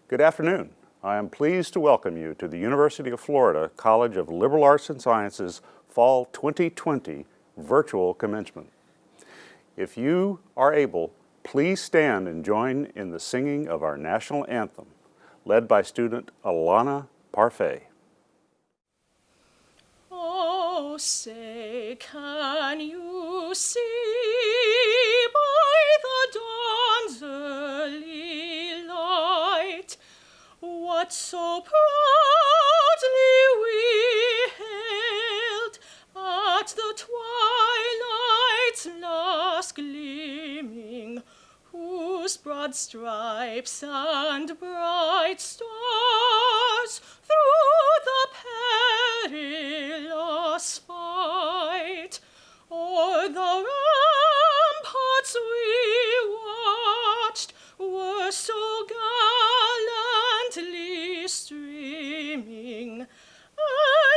Good afternoon. I am pleased to welcome you to the University of Florida College of Liberal Arts and Sciences Fall 2020 virtual commencement. If you are able, please stand and join in the singing of our national anthem, led by student Alana Parfait. Oh, say, can you see by the dawn's early light what so proudly we hailed at the twilight's last gleaming, whose broad stripes and bright stars through the perilous fight o'er the ramparts we watched were so gallantly streaming, and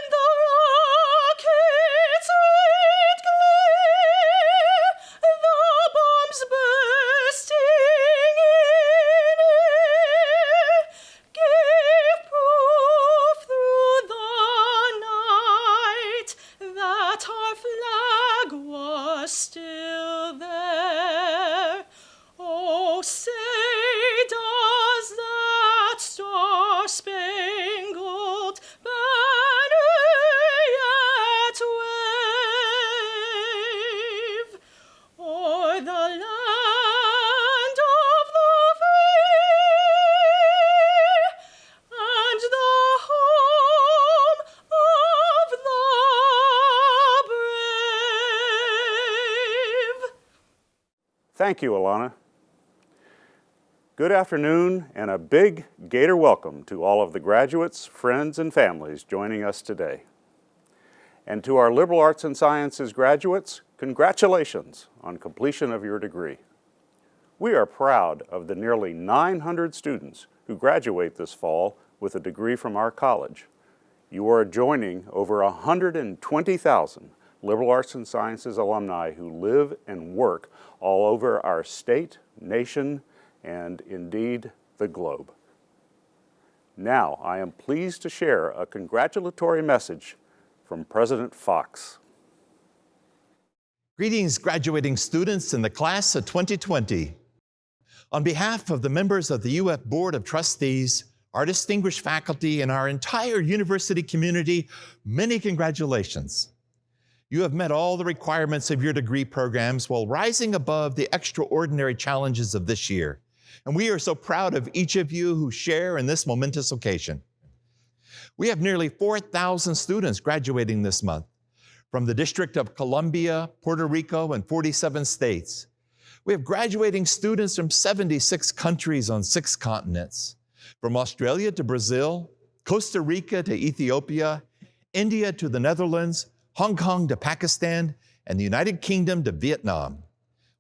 the rockets' red glare, the bombs bursting in air, gave proof through the night that our flag was still there. Oh, say, does that star-spangled banner yet wave o'er the land of the free and the home of the brave? Thank you, Alana. Good afternoon and a big Gator welcome to all of the graduates, friends, and families joining us today. And to our Liberal Arts and Sciences graduates, congratulations on completion of your degree. We are proud of the nearly 900 students who graduate this fall with a degree from our college. You are joining over 120,000 Liberal Arts and Sciences alumni who live and work all over our state, nation, and indeed the globe. Now, I am pleased to share a congratulatory message from President Fox. Greetings, graduating students in the class of 2020. On behalf of the members of the UF Board of Trustees, our distinguished faculty, and our entire university community, many congratulations. You have met all the requirements of your degree programs while rising above the extraordinary challenges of this year. And we are so proud of each of you who share in this momentous occasion. We have nearly 4,000 students graduating this month from the District of Columbia, Puerto Rico, and 47 states. We have graduating students from 76 countries on 6 continents, from Australia to Brazil, Costa Rica to Ethiopia, India to the Netherlands, Hong Kong to Pakistan, and the United Kingdom to Vietnam.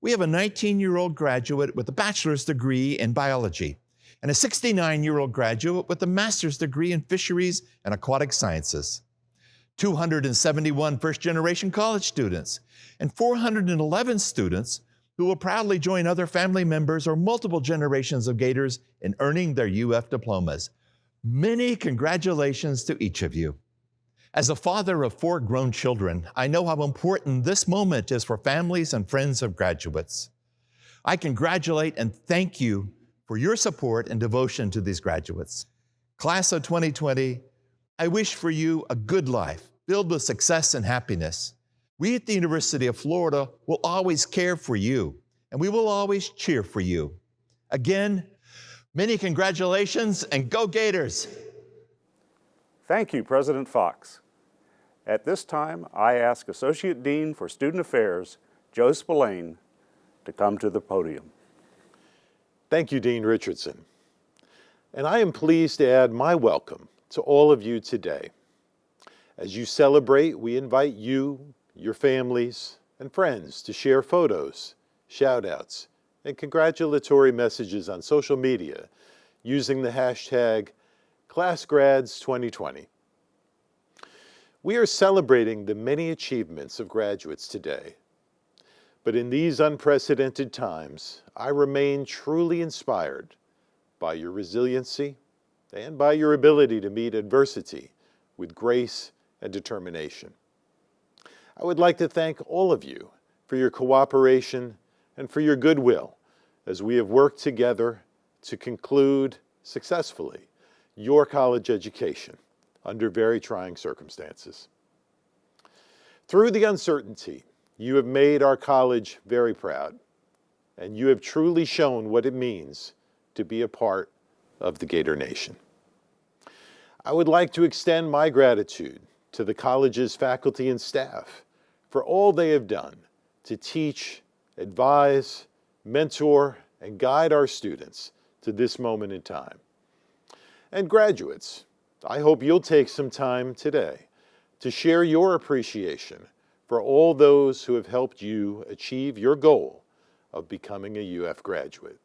We have a 19-year-old graduate with a bachelor's degree in biology and a 69-year-old graduate with a master's degree in fisheries and aquatic sciences, 271 first-generation college students, and 411 students who will proudly join other family members or multiple generations of Gators in earning their UF diplomas. Many congratulations to each of you. As a father of 4 grown children, I know how important this moment is for families and friends of graduates. I congratulate and thank you for your support and devotion to these graduates. Class of 2020, I wish for you a good life filled with success and happiness. We at the University of Florida will always care for you, and we will always cheer for you. Again, many congratulations and go Gators! Thank you, President Fox. At this time, I ask Associate Dean for Student Affairs, Joe Spillane, to come to the podium. Thank you, Dean Richardson. And I am pleased to add my welcome to all of you today. As you celebrate, we invite you, your families, and friends to share photos, shout-outs, and congratulatory messages on social media using the hashtag ClassGrads2020. We are celebrating the many achievements of graduates today. But in these unprecedented times, I remain truly inspired by your resiliency and by your ability to meet adversity with grace and determination. I would like to thank all of you for your cooperation and for your goodwill as we have worked together to conclude successfully your college education under very trying circumstances. Through the uncertainty, you have made our college very proud, and you have truly shown what it means to be a part of the Gator Nation. I would like to extend my gratitude to the college's faculty and staff for all they have done to teach, advise, mentor, and guide our students to this moment in time. And graduates, I hope you'll take some time today to share your appreciation for all those who have helped you achieve your goal of becoming a UF graduate.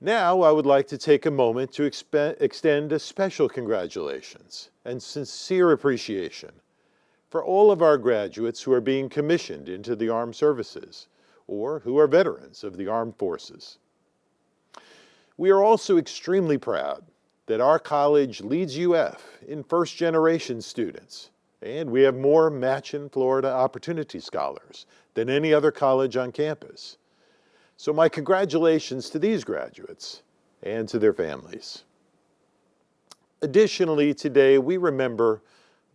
Now, I would like to take a moment to extend a special congratulations and sincere appreciation for all of our graduates who are being commissioned into the armed services or who are veterans of the armed forces. We are also extremely proud that our college leads UF in first-generation students, and we have more Matchin, Florida Opportunity Scholars than any other college on campus. So my congratulations to these graduates and to their families. Additionally, today we remember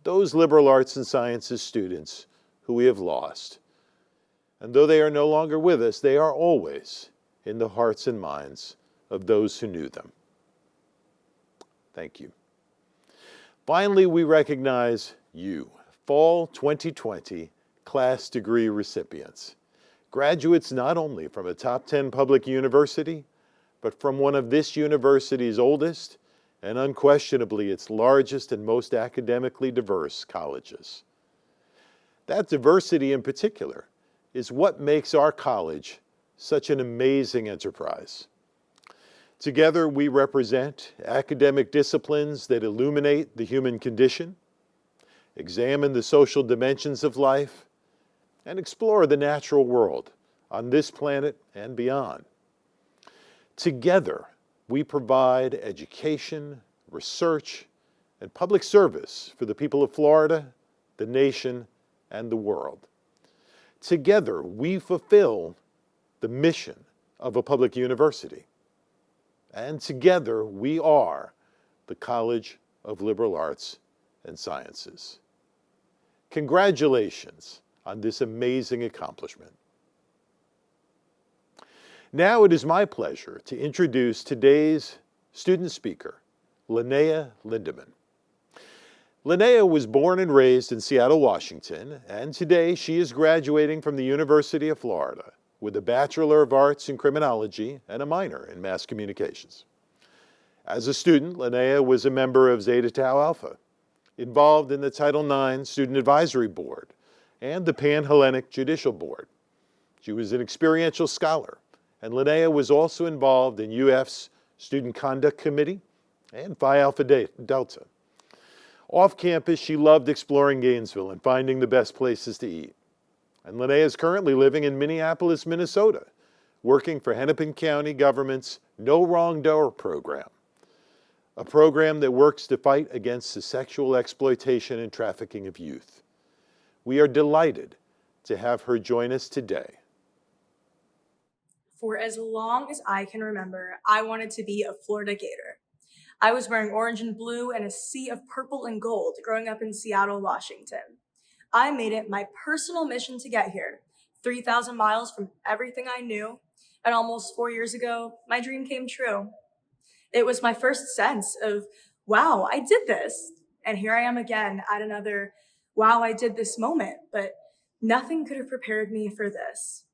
those liberal arts and sciences students who we have lost. And though they are no longer with us, they are always in the hearts and minds of those who knew them. Thank you. Finally, we recognize you, Fall 2020 CLAS degree recipients. Graduates not only from a top 10 public university, but from one of this university's oldest and unquestionably its largest and most academically diverse colleges. That diversity in particular is what makes our college such an amazing enterprise. Together, we represent academic disciplines that illuminate the human condition, examine the social dimensions of life, and explore the natural world on this planet and beyond. Together, we provide education, research, and public service for the people of Florida, the nation, and the world. Together, we fulfill the mission of a public university. And together, we are the College of Liberal Arts and Sciences. Congratulations on this amazing accomplishment. Now it is my pleasure to introduce today's student speaker, Linnea Lindeman. Linnea was born and raised in Seattle, Washington, and today she is graduating from the University of Florida with a Bachelor of Arts in Criminology and a minor in Mass Communications. As a student, Linnea was a member of Zeta Tau Alpha, involved in the Title IX Student Advisory Board and the Pan-Hellenic Judicial Board. She was an experiential scholar, and Linnea was also involved in UF's Student Conduct Committee and Phi Alpha Delta. Off campus, she loved exploring Gainesville and finding the best places to eat. And Linnea is currently living in Minneapolis, Minnesota, working for Hennepin County government's No Wrong Door program, a program that works to fight against the sexual exploitation and trafficking of youth. We are delighted to have her join us today. For as long as I can remember, I wanted to be a Florida Gator. I was wearing orange and blue and a sea of purple and gold growing up in Seattle, Washington. I made it my personal mission to get here, 3,000 miles from everything I knew, and almost 4 years ago, my dream came true. It was my first sense of, wow, I did this. And here I am again at another, wow, I did this moment, but nothing could have prepared me for this.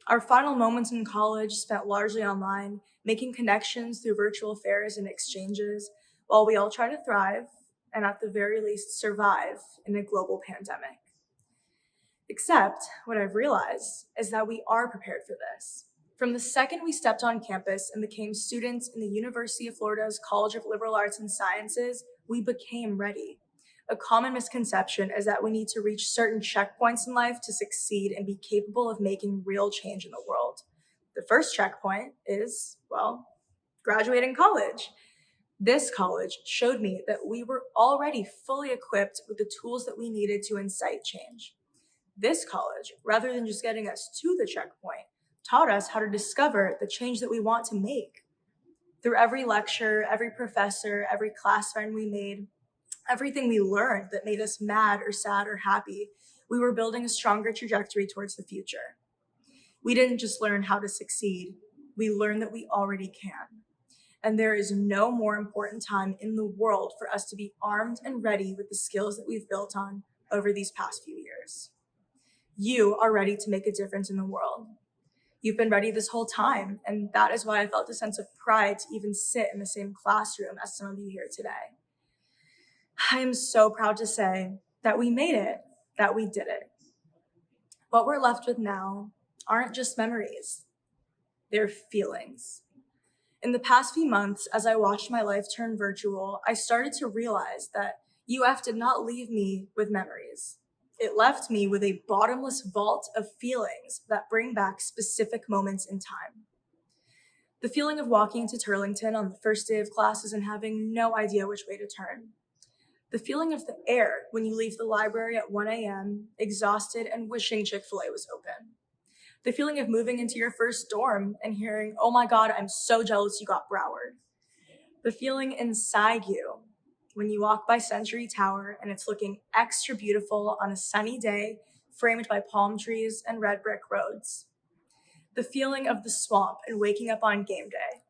Our final moments in college spent largely online, making connections through virtual fairs and exchanges, while we all try to thrive and at the very least survive in a global pandemic. Except what I've realized is that we are prepared for this. From the second we stepped on campus and became students in the University of Florida's College of Liberal Arts and Sciences, we became ready. A common misconception is that we need to reach certain checkpoints in life to succeed and be capable of making real change in the world. The first checkpoint is, well, graduating college. This college showed me that we were already fully equipped with the tools that we needed to incite change. This college, rather than just getting us to the checkpoint, taught us how to discover the change that we want to make. Through every lecture, every professor, every class friend we made, everything we learned that made us mad or sad or happy, we were building a stronger trajectory towards the future. We didn't just learn how to succeed, we learned that we already can. And there is no more important time in the world for us to be armed and ready with the skills that we've built on over these past few years. You are ready to make a difference in the world. You've been ready this whole time, and that is why I felt a sense of pride to even sit in the same classroom as some of you here today. I am so proud to say that we made it, that we did it. What we're left with now aren't just memories, they're feelings. In the past few months, as I watched my life turn virtual, I started to realize that UF did not leave me with memories. It left me with a bottomless vault of feelings that bring back specific moments in time. The feeling of walking into Turlington on the first day of classes and having no idea which way to turn. The feeling of the air when you leave the library at 1 a.m., exhausted and wishing Chick-fil-A was open. The feeling of moving into your first dorm and hearing, "Oh my God, I'm so jealous you got Broward." The feeling inside you when you walk by Century Tower and it's looking extra beautiful on a sunny day, framed by palm trees and red brick roads. The feeling of the swamp and waking up on game day.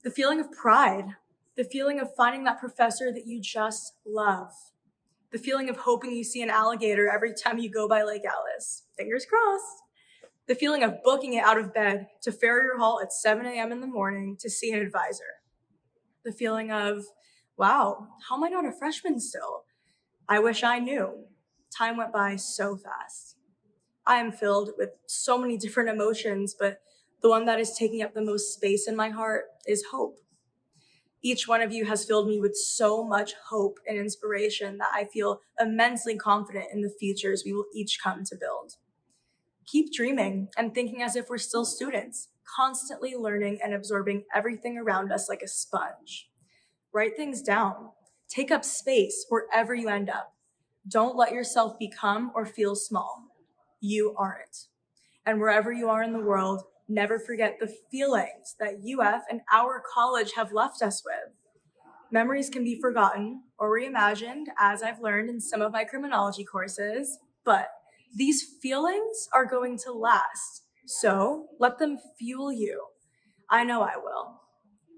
The feeling of pride. The feeling of finding that professor that you just love. The feeling of hoping you see an alligator every time you go by Lake Alice. Fingers crossed. The feeling of booking it out of bed to Farrier Hall at 7 a.m. in the morning to see an advisor. The feeling of, wow, how am I not a freshman still? I wish I knew. Time went by so fast. I am filled with so many different emotions, but the one that is taking up the most space in my heart is hope. Each one of you has filled me with so much hope and inspiration that I feel immensely confident in the futures we will each come to build. Keep dreaming and thinking as if we're still students, constantly learning and absorbing everything around us like a sponge. Write things down. Take up space wherever you end up. Don't let yourself become or feel small. You aren't. And wherever you are in the world, never forget the feelings that UF and our college have left us with. Memories can be forgotten or reimagined, as I've learned in some of my criminology courses, but these feelings are going to last. So let them fuel you. I know I will.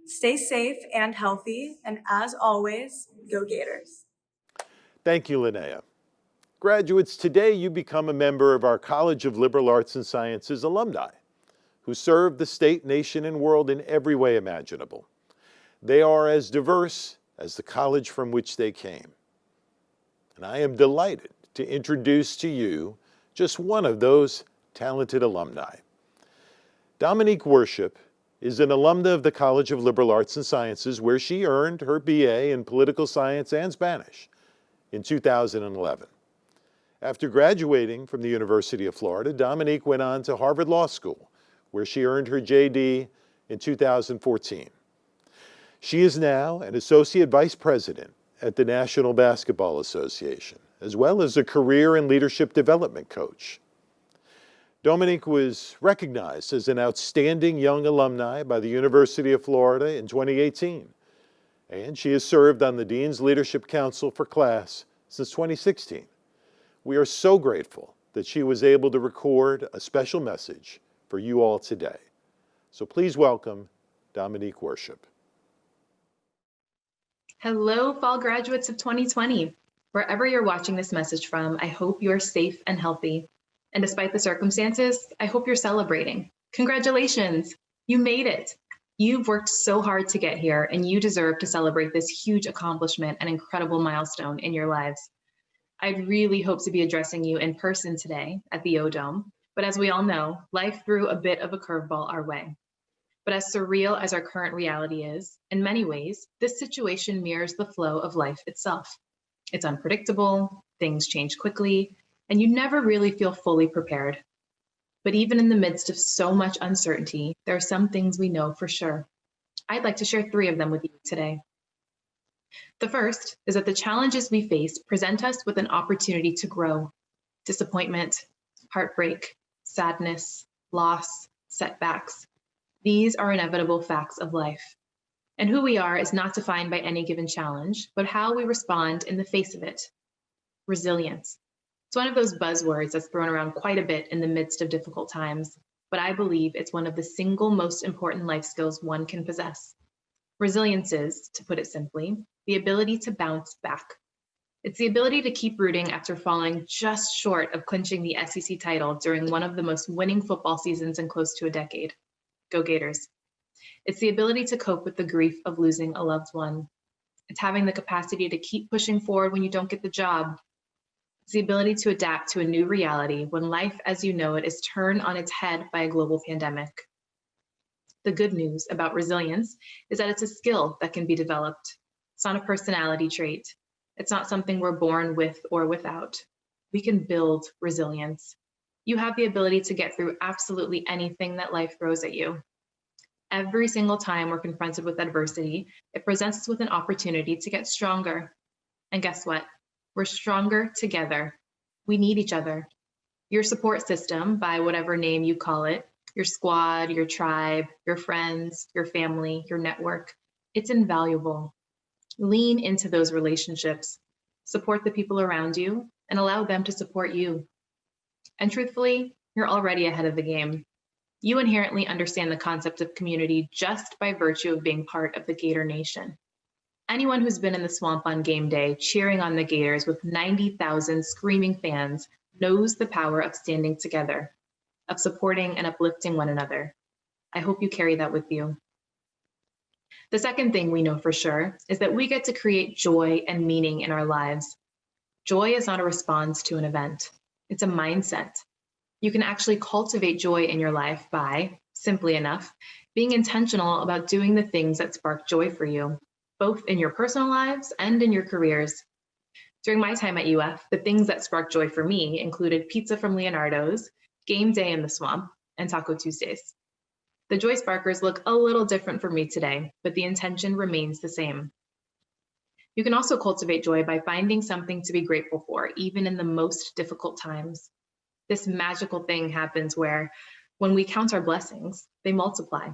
Stay safe and healthy, and as always, go Gators. Thank you, Linnea. Graduates, today you become a member of our College of Liberal Arts and Sciences alumni who serve the state, nation, and world in every way imaginable. They are as diverse as the college from which they came. And I am delighted to introduce to you just one of those talented alumni. Dominique Worship is an alumna of the College of Liberal Arts and Sciences, where she earned her BA in Political Science and Spanish in 2011. After graduating from the University of Florida, Dominique went on to Harvard Law School, where she earned her JD in 2014. She is now an Associate Vice President at the National Basketball Association, as well as a career and leadership development coach. Dominique was recognized as an outstanding young alumni by the University of Florida in 2018, and she has served on the Dean's Leadership Council for CLAS since 2016. We are so grateful that she was able to record a special message for you all today. So please welcome Dominique Worship. Hello, fall graduates of 2020. Wherever you're watching this message from, I hope you're safe and healthy. And despite the circumstances, I hope you're celebrating. Congratulations, you made it. You've worked so hard to get here, and you deserve to celebrate this huge accomplishment and incredible milestone in your lives. I'd really hoped to be addressing you in person today at the O-Dome, but as we all know, life threw a bit of a curveball our way. But as surreal as our current reality is, in many ways, this situation mirrors the flow of life itself. It's unpredictable, things change quickly, and you never really feel fully prepared. But even in the midst of so much uncertainty, there are some things we know for sure. I'd like to share 3 of them with you today. The first is that the challenges we face present us with an opportunity to grow. Disappointment, heartbreak, sadness, loss, setbacks. These are inevitable facts of life. And who we are is not defined by any given challenge, but how we respond in the face of it. Resilience. It's one of those buzzwords that's thrown around quite a bit in the midst of difficult times, but I believe it's one of the single most important life skills one can possess. Resilience is, to put it simply, the ability to bounce back. It's the ability to keep rooting after falling just short of clinching the SEC title during one of the most winning football seasons in close to a decade. Go Gators. It's the ability to cope with the grief of losing a loved one. It's having the capacity to keep pushing forward when you don't get the job. It's the ability to adapt to a new reality when life as you know it is turned on its head by a global pandemic. The good news about resilience is that it's a skill that can be developed. It's not a personality trait. It's not something we're born with or without. We can build resilience. You have the ability to get through absolutely anything that life throws at you. Every single time we're confronted with adversity, it presents us with an opportunity to get stronger. And guess what? We're stronger together. We need each other. Your support system, by whatever name you call it, your squad, your tribe, your friends, your family, your network, it's invaluable. Lean into those relationships, support the people around you, and allow them to support you. And truthfully, you're already ahead of the game. You inherently understand the concept of community just by virtue of being part of the Gator Nation. Anyone who's been in the swamp on game day, cheering on the Gators with 90,000 screaming fans, knows the power of standing together, of supporting and uplifting one another. I hope you carry that with you. The second thing we know for sure is that we get to create joy and meaning in our lives. Joy is not a response to an event. It's a mindset. You can actually cultivate joy in your life by, simply enough, being intentional about doing the things that spark joy for you, both in your personal lives and in your careers. During my time at UF, the things that sparked joy for me included pizza from Leonardo's, game day in the swamp, and Taco Tuesdays. The joy sparkers look a little different for me today, but the intention remains the same. You can also cultivate joy by finding something to be grateful for, even in the most difficult times. This magical thing happens where, when we count our blessings, they multiply.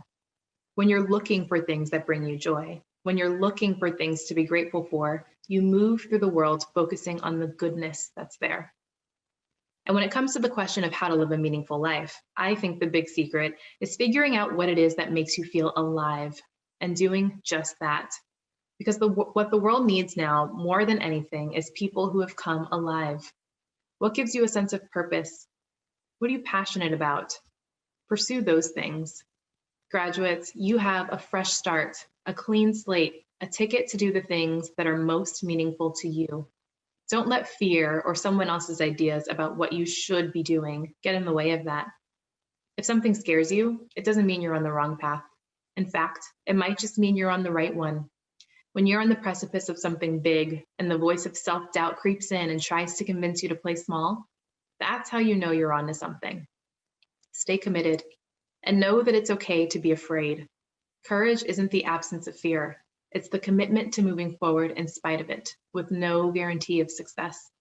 When you're looking for things that bring you joy, when you're looking for things to be grateful for, you move through the world focusing on the goodness that's there. And when it comes to the question of how to live a meaningful life, I think the big secret is figuring out what it is that makes you feel alive and doing just that. Because what the world needs now, more than anything, is people who have come alive. What gives you a sense of purpose? What are you passionate about? Pursue those things. Graduates, you have a fresh start, a clean slate, a ticket to do the things that are most meaningful to you. Don't let fear or someone else's ideas about what you should be doing get in the way of that. If something scares you, it doesn't mean you're on the wrong path. In fact, it might just mean you're on the right one. When you're on the precipice of something big and the voice of self-doubt creeps in and tries to convince you to play small, that's how you know you're onto something. Stay committed and know that it's okay to be afraid. Courage isn't the absence of fear. It's the commitment to moving forward in spite of it, with no guarantee of success.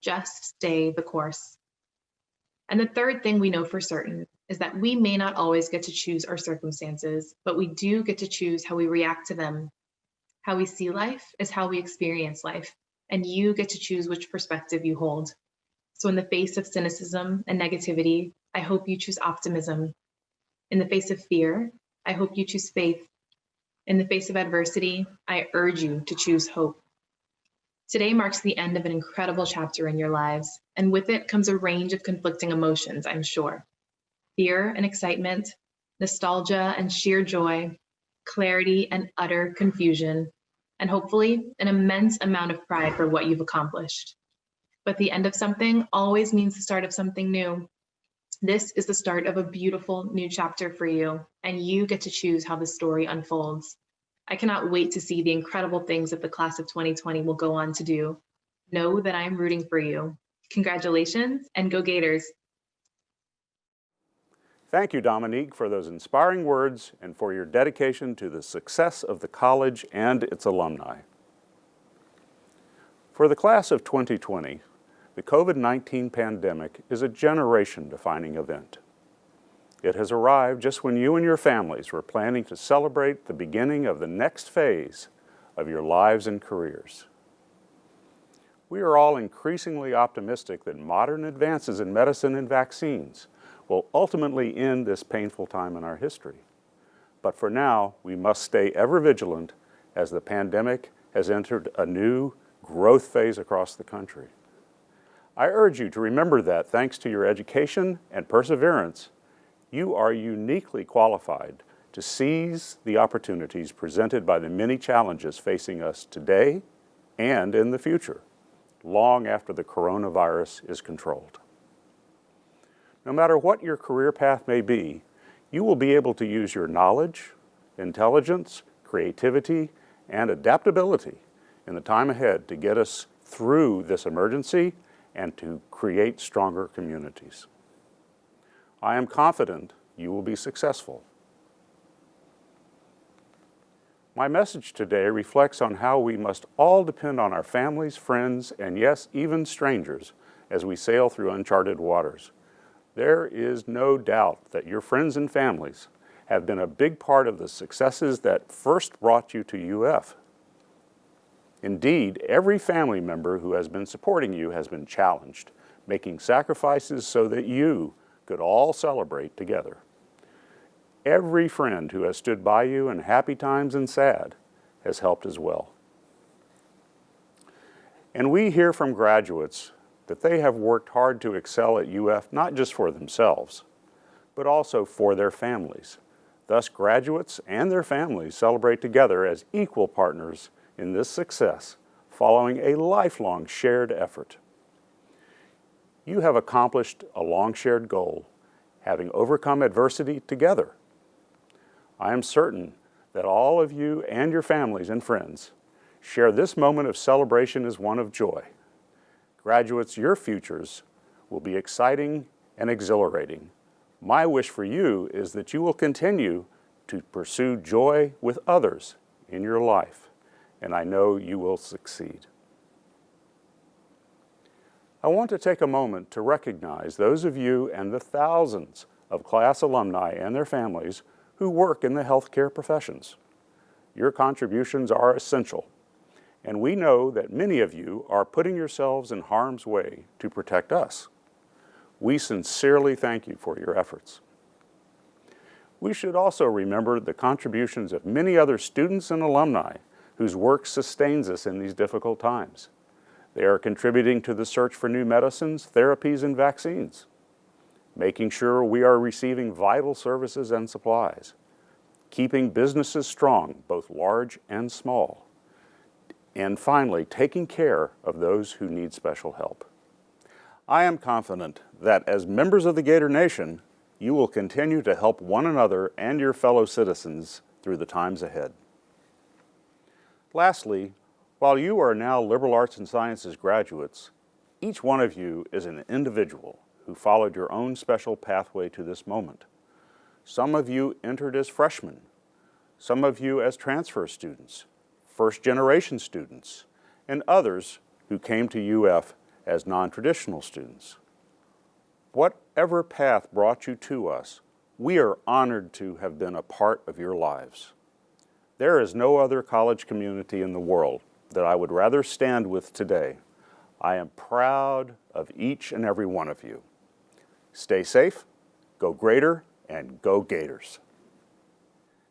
Just stay the course. And the third thing we know for certain is that we may not always get to choose our circumstances, but we do get to choose how we react to them. How we see life is how we experience life, and you get to choose which perspective you hold. So in the face of cynicism and negativity, I hope you choose optimism. In the face of fear, I hope you choose faith. In the face of adversity, I urge you to choose hope. Today marks the end of an incredible chapter in your lives, and with it comes a range of conflicting emotions, I'm sure. Fear and excitement, nostalgia and sheer joy, clarity and utter confusion, and hopefully an immense amount of pride for what you've accomplished. But the end of something always means the start of something new. This is the start of a beautiful new chapter for you, and you get to choose how the story unfolds. I cannot wait to see the incredible things that the class of 2020 will go on to do. Know that I'm rooting for you. Congratulations, and go Gators. Thank you, Dominique, for those inspiring words and for your dedication to the success of the college and its alumni. For the class of 2020, the COVID-19 pandemic is a generation-defining event. It has arrived just when you and your families were planning to celebrate the beginning of the next phase of your lives and careers. We are all increasingly optimistic that modern advances in medicine and vaccines will ultimately end this painful time in our history. But for now, we must stay ever vigilant as the pandemic has entered a new growth phase across the country. I urge you to remember that thanks to your education and perseverance, you are uniquely qualified to seize the opportunities presented by the many challenges facing us today and in the future, long after the coronavirus is controlled. No matter what your career path may be, you will be able to use your knowledge, intelligence, creativity, and adaptability in the time ahead to get us through this emergency and to create stronger communities. I am confident you will be successful. My message today reflects on how we must all depend on our families, friends, and yes, even strangers as we sail through uncharted waters. There is no doubt that your friends and families have been a big part of the successes that first brought you to UF. Indeed, every family member who has been supporting you has been challenged, making sacrifices so that you could all celebrate together. Every friend who has stood by you in happy times and sad has helped as well. And we hear from graduates that they have worked hard to excel at UF not just for themselves, but also for their families. Thus, graduates and their families celebrate together as equal partners in this success, following a lifelong shared effort. You have accomplished a long shared goal, having overcome adversity together. I am certain that all of you and your families and friends share this moment of celebration as one of joy. Graduates, your futures will be exciting and exhilarating. My wish for you is that you will continue to pursue joy with others in your life, and I know you will succeed. I want to take a moment to recognize those of you and the thousands of CLAS alumni and their families who work in the healthcare professions. Your contributions are essential, and we know that many of you are putting yourselves in harm's way to protect us. We sincerely thank you for your efforts. We should also remember the contributions of many other students and alumni whose work sustains us in these difficult times. They are contributing to the search for new medicines, therapies, and vaccines, making sure we are receiving vital services and supplies, keeping businesses strong, both large and small, and finally, taking care of those who need special help. I am confident that as members of the Gator Nation, you will continue to help one another and your fellow citizens through the times ahead. Lastly, while you are now liberal arts and sciences graduates, each one of you is an individual who followed your own special pathway to this moment. Some of you entered as freshmen, some of you as transfer students, first-generation students, and others who came to UF as non-traditional students. Whatever path brought you to us, we are honored to have been a part of your lives. There is no other college community in the world that I would rather stand with today. I am proud of each and every one of you. Stay safe, go greater, and go Gators.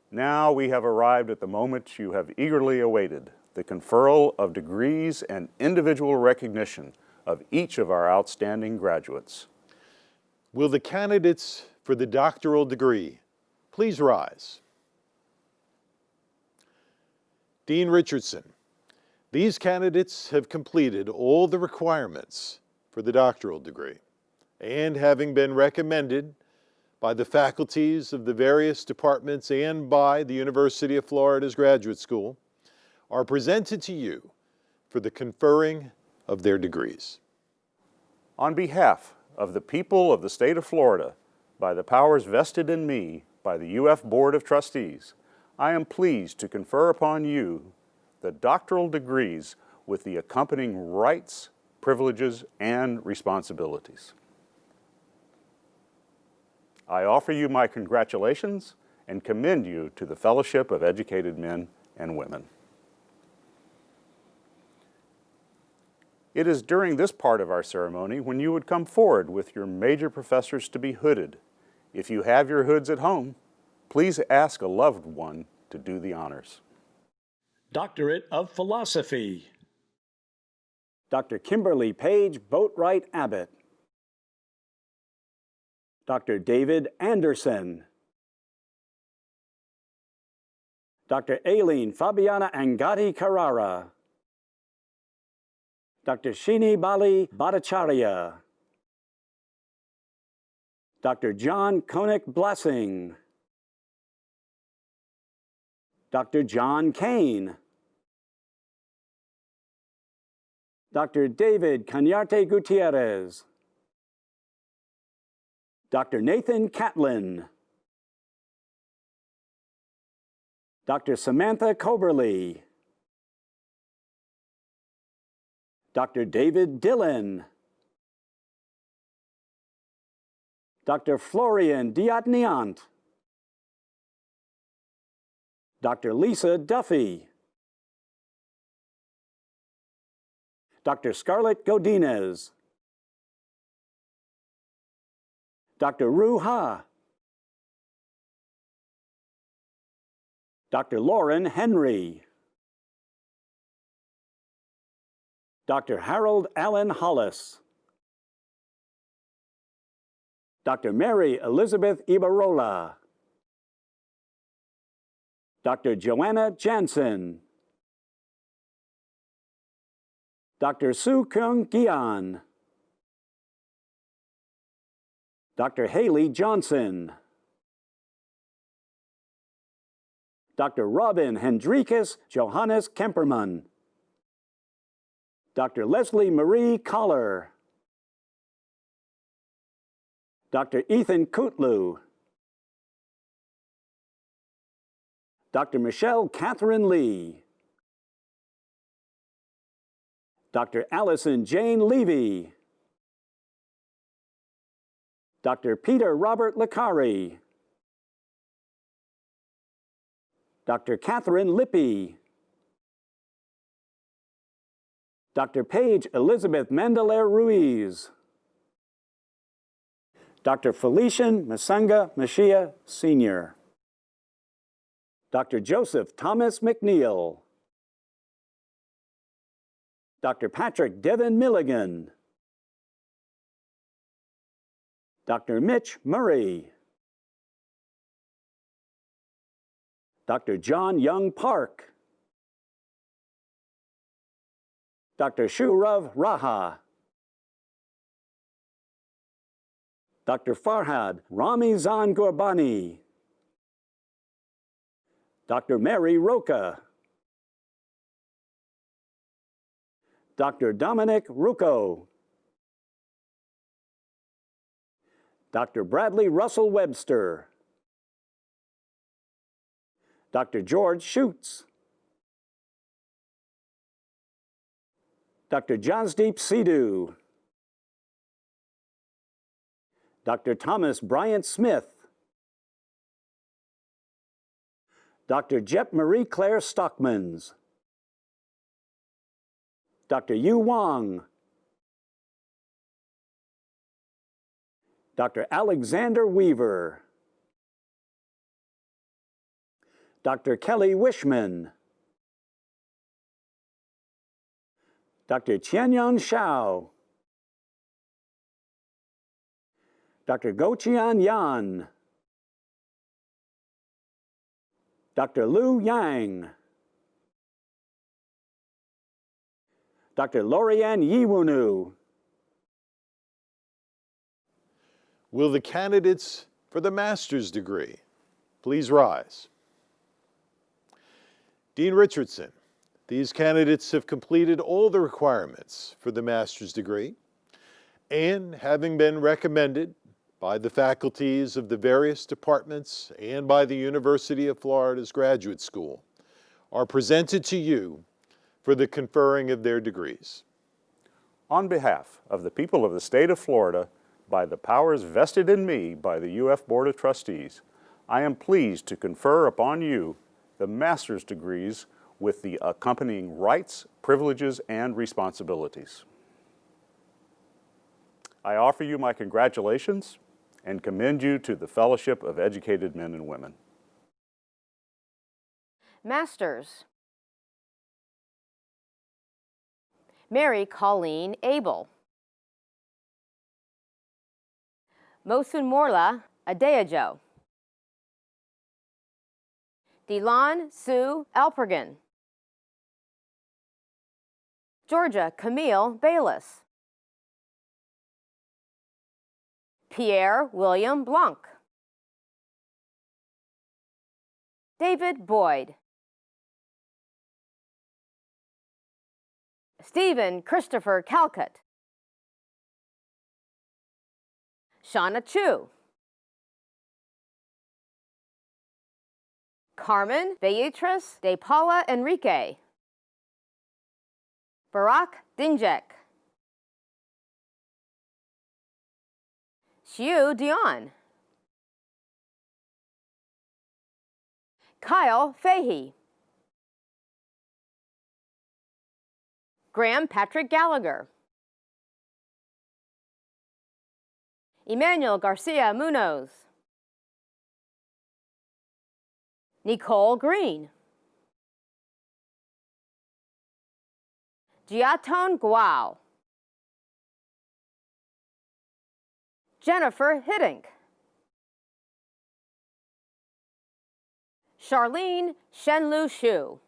Now we have arrived at the moment you have eagerly awaited, the conferral of degrees and individual recognition of each of our outstanding graduates. Will the candidates for the doctoral degree please rise? Dean Richardson, these candidates have completed all the requirements for the doctoral degree, and having been recommended by the faculties of the various departments and by the University of Florida's Graduate School, are presented to you for the conferring of their degrees. On behalf of the people of the state of Florida, by the powers vested in me by the UF Board of Trustees, I am pleased to confer upon you the doctoral degrees with the accompanying rights, privileges, and responsibilities. I offer you my congratulations and commend you to the Fellowship of Educated Men and Women. It is during this part of our ceremony when you would come forward with your major professors to be hooded. If you have your hoods at home, please ask a loved one to do the honors. Doctorate of Philosophy. Dr. Kimberly Page Boatwright Abbott. Dr. David Anderson. Dr. Aileen Fabiana Angati Carrara. Dr. Shini Bali Bhattacharya. Dr. John Koenig Blessing. Dr. John Kane. Dr. David Cañarte Gutierrez. Dr. Nathan Catlin. Dr. Samantha Coberly. Dr. David Dillon. Dr. Florian Diatniant. Dr. Lisa Duffy. Dr. Scarlett Godinez. Dr. Ru Ha. Dr. Lauren Henry. Dr. Harold Allen Hollis. Dr. Mary Elizabeth Ibarola. Dr. Joanna Jansen. Dr. Soo Kyung Gian. Dr. Haley Johnson. Dr. Robin Hendrikus Johannes Kemperman. Dr. Leslie Marie Collar. Dr. Ethan Kutlu. Dr. Michelle Catherine Lee. Dr. Allison Jane Levy. Dr. Peter Robert Licari. Dr. Catherine Lippy. Dr. Paige Elizabeth Mandelaire Ruiz. Dr. Felician Masanga Mashia, Sr. Dr. Joseph Thomas McNeil. Dr. Patrick Devin Milligan. Dr. Mitch Murray. Dr. John Young Park. Dr. Shurav Raha. Dr. Farhad Ramizan Gurbani. Dr. Mary Roca. Dr. Dominic Rucco. Dr. Bradley Russell Webster. Dr. George Schutz. Dr. Jasdeep Sidhu. Dr. Thomas Bryant Smith. Dr. Jep Marie Claire Stockmans. Dr. Yu Wang. Dr. Alexander Weaver. Dr. Kelly Wishman. Dr. Qianyang Shao. Dr. Goqian Yan. Dr. Lu Yang. Dr. Lorianne Yiwunu. Will the candidates for the master's degree please rise? Dean Richardson, these candidates have completed all the requirements for the master's degree and, having been recommended by the faculties of the various departments and by the University of Florida's Graduate School are presented to you for the conferring of their degrees. On behalf of the people of the state of Florida, by the powers vested in me by the UF Board of Trustees, I am pleased to confer upon you the master's degrees with the accompanying rights, privileges, and responsibilities. I offer you my congratulations and commend you to the Fellowship of Educated Men and Women. Masters. Mary Colleen Abel. Mosunmorla Adeajo. Delon Sue Alpergan. Georgia Camille Bayless. Pierre William Blanc. David Boyd. Stephen Christopher Calcutt. Shauna Chu. Carmen Beatriz de Paula Enrique. Barack Dingjek. Xiu Dion. Kyle Fahey. Graham Patrick Gallagher. Emmanuel Garcia Munoz. Nicole Green. Giaton Guao. Jennifer Hiddink. Charlene Shenlu Xu.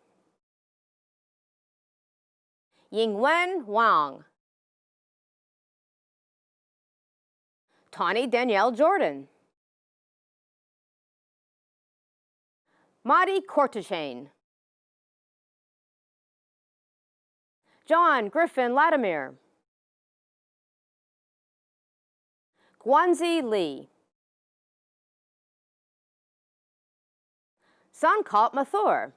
Yingwen Wang. Tawny Danielle Jordan. Madi Cortachane. John Griffin Latimer. Guanzi Lee. Sankalp Mathur.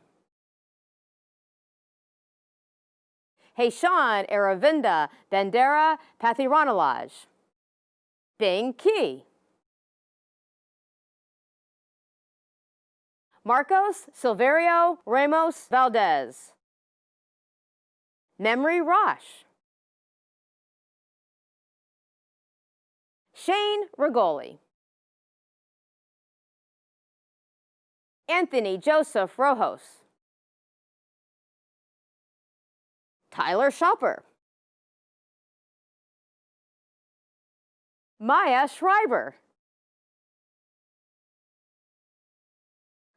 Hayshan Aravinda Bandera Pathiranalaj. Bing Ki. Marcos Silverio Ramos Valdez. Memory Rosh. Shane Rigoli. Anthony Joseph Rojos. Tyler Schopper. Maya Schreiber.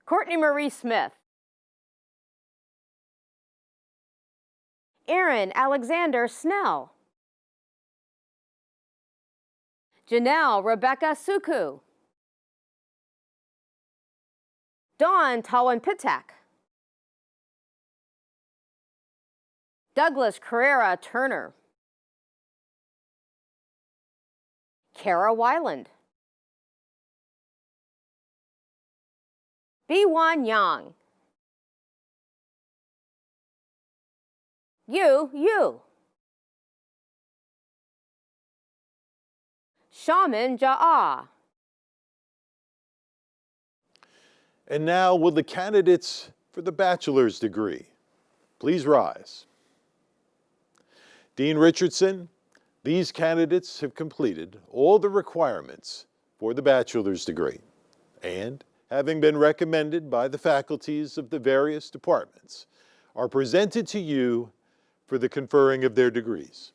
Courtney Marie Smith. Aaron Alexander Snell. Janelle Rebecca Suku. Dawn Tawan Pitak. Douglas Carrera Turner. Kara Weiland. Biwan Yang. Yu. Shaman Ja'a. And now will the candidates for the bachelor's degree please rise. Dean Richardson, these candidates have completed all the requirements for the bachelor's degree and, having been recommended by the faculties of the various departments, are presented to you for the conferring of their degrees.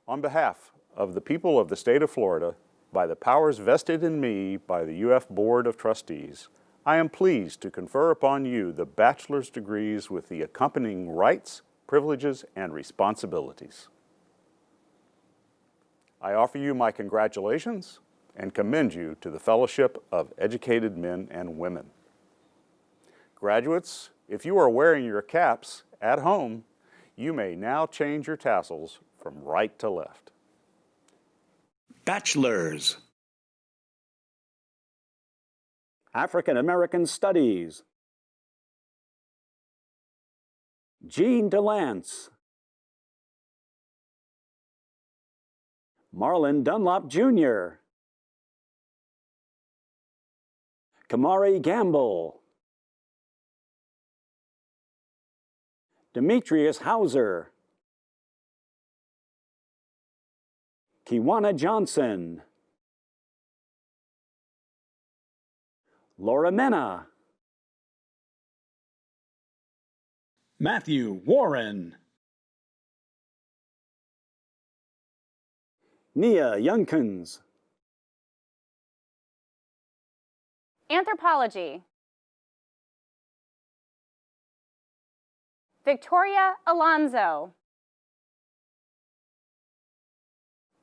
On behalf of the people of the state of Florida, by the powers vested in me by the UF Board of Trustees, I am pleased to confer upon you the bachelor's degrees with the accompanying rights, privileges, and responsibilities. I offer you my congratulations and commend you to the Fellowship of Educated Men and Women. Graduates, if you are wearing your caps at home, you may now change your tassels from right to left. Bachelors. African American Studies. Jean DeLance. Marlon Dunlop Jr. Kamari Gamble. Demetrius Hauser. Kiwana Johnson. Laura Mena. Matthew Warren. Nia Youngkins. Anthropology. Victoria Alonso.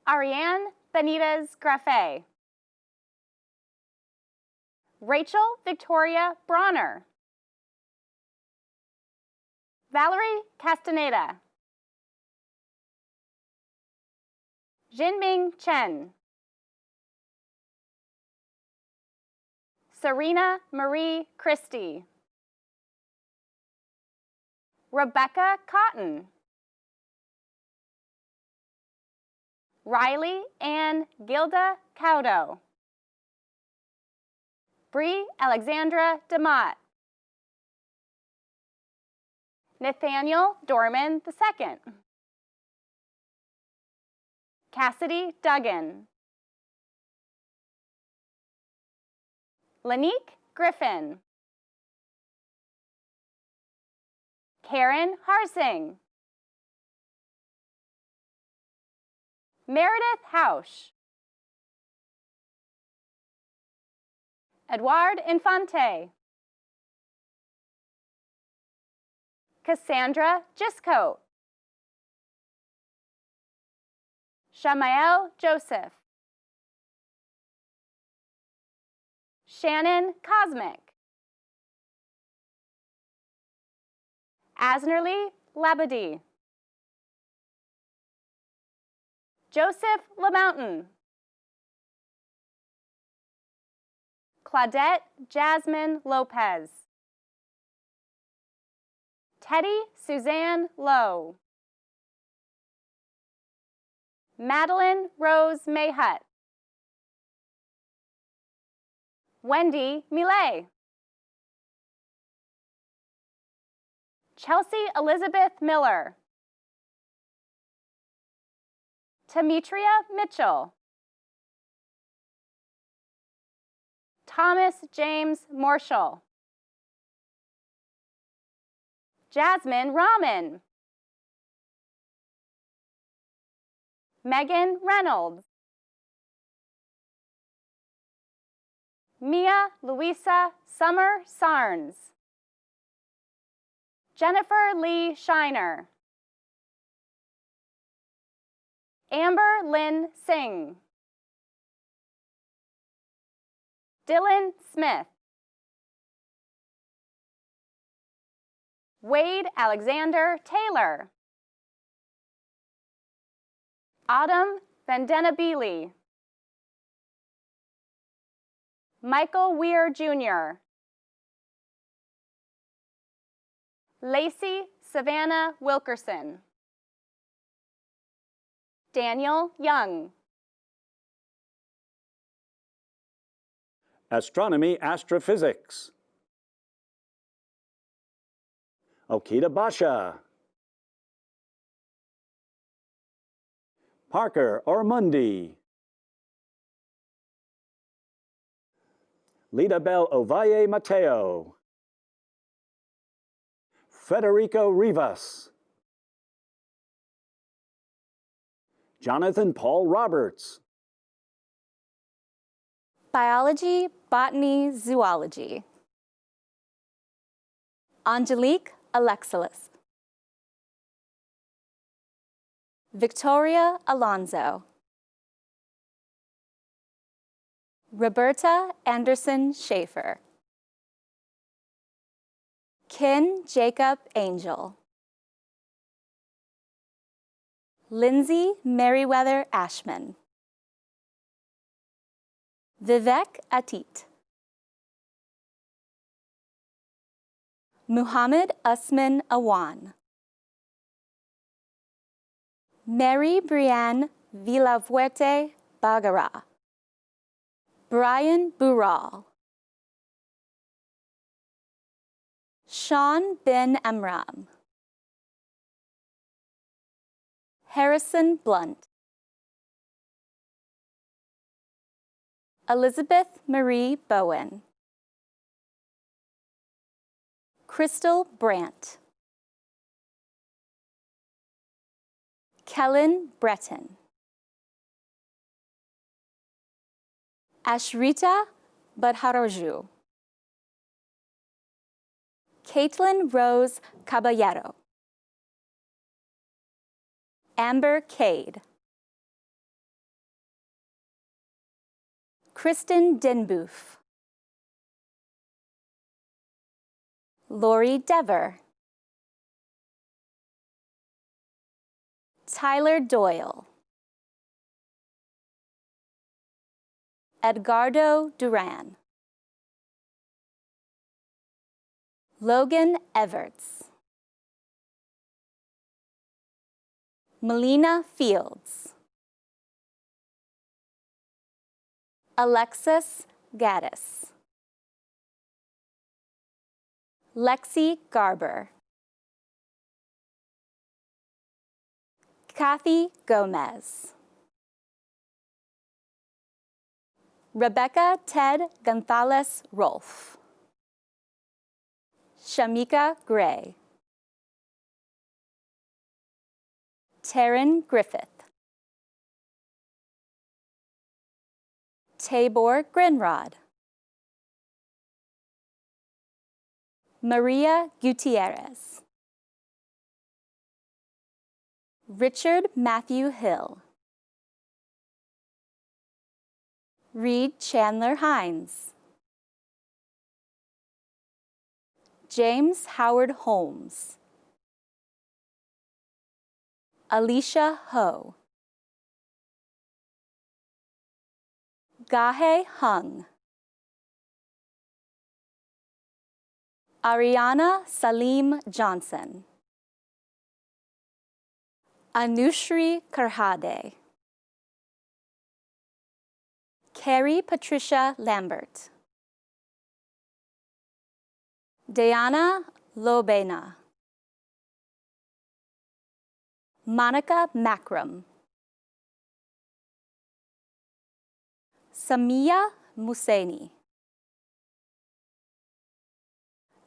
Ariane Benitez Grafe. Rachel Victoria Bronner. Valerie Castaneda. Jinming Chen. Serena Marie Christie. Rebecca Cotton. Riley Ann Gilda Caudo. Bree Alexandra DeMott. Nathaniel Dorman II. Cassidy Duggan. Lanique Griffin. Karen Harsing. Meredith Hausch. Edouard Infante. Cassandra Giscote. Shamael Joseph. Shannon Cosmic. Asnerly Labadie. Joseph LaMountain. Claudette Jasmine Lopez. Teddy Suzanne Lowe. Madeline Rose Mayhut. Wendy Millet. Chelsea Elizabeth Miller. Demetria Mitchell. Thomas James Marshall. Jasmine Rahman. Megan Reynolds. Mia Louisa Summer Sarnes. Jennifer Lee Shiner. Amber Lynn Singh. Dylan Smith. Wade Alexander Taylor. Autumn Vandenabili. Michael Weir Jr. Lacey Savannah Wilkerson. Daniel Young. Astronomy Astrophysics. Okita Basha. Parker Ormundi. Lita Bell Ovalle Mateo. Federico Rivas. Jonathan Paul Roberts. Biology, Botany, Zoology. Angelique Alexelis. Victoria Alonso. Roberta Anderson Schaefer. Ken Jacob Angel. Lindsay Merriweather Ashman. Vivek Atit. Muhammad Usman Awan. Mary Brianne Villafuerte Bagara. Brian Burrell. Sean bin Amram. Harrison Blunt. Elizabeth Marie Bowen. Crystal Brandt. Kellen Breton. Ashrita Badharaju. Caitlin Rose Caballero. Amber Cade. Kristen Denboof. Lori Dever. Tyler Doyle. Edgardo Duran. Logan Everts. Melina Fields. Alexis Gaddis. Lexi Garber. Kathy Gomez. Rebecca Ted Gonzalez Rolfe. Shamika Gray. Taryn Griffith. Tabor Grinrod. Maria Gutierrez. Richard Matthew Hill. Reed Chandler Hines. James Howard Holmes. Alicia Ho. Gahe Hung. Ariana Salim Johnson. Anushri Karhade. Carrie Patricia Lambert. Diana Lobena. Monica Makram. Samia Museni.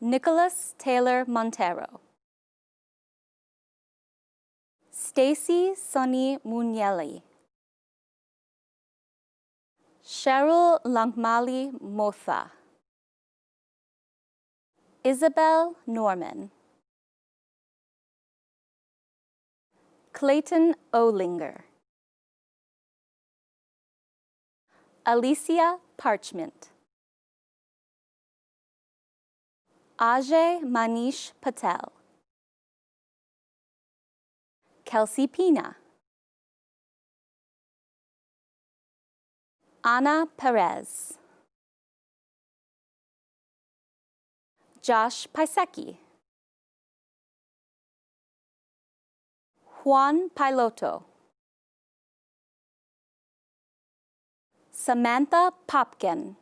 Nicholas Taylor Montero. Stacy Sonny Munyeli. Cheryl Langmali Motha. Isabel Norman. Clayton Olinger. Alicia Parchment. Ajay Manish Patel. Kelsey Pina. Ana Perez. Josh Paisecki. Juan Piloto. Samantha Popkin.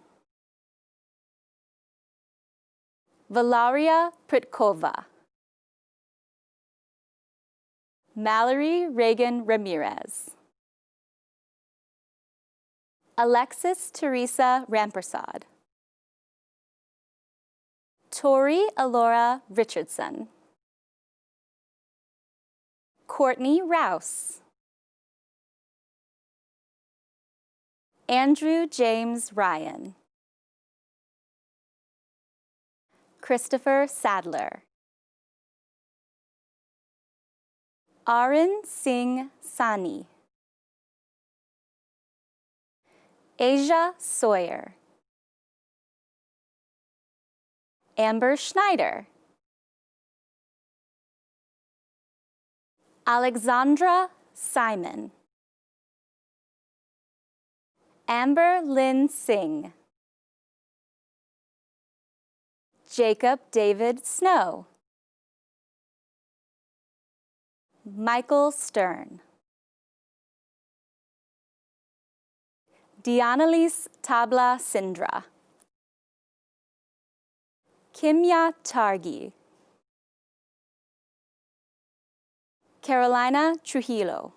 Valaria Pritkova. Mallory Reagan Ramirez. Alexis Teresa Rampersad. Tori Alora Richardson. Courtney Rouse. Andrew James Ryan. Christopher Sadler. Arun Singh Sani. Asia Sawyer. Amber Schneider. Alexandra Simon. Amber Lynn Singh. Jacob David Snow. Michael Stern. Dianalise Tabla Sindra. Kimya Targi. Carolina Trujillo.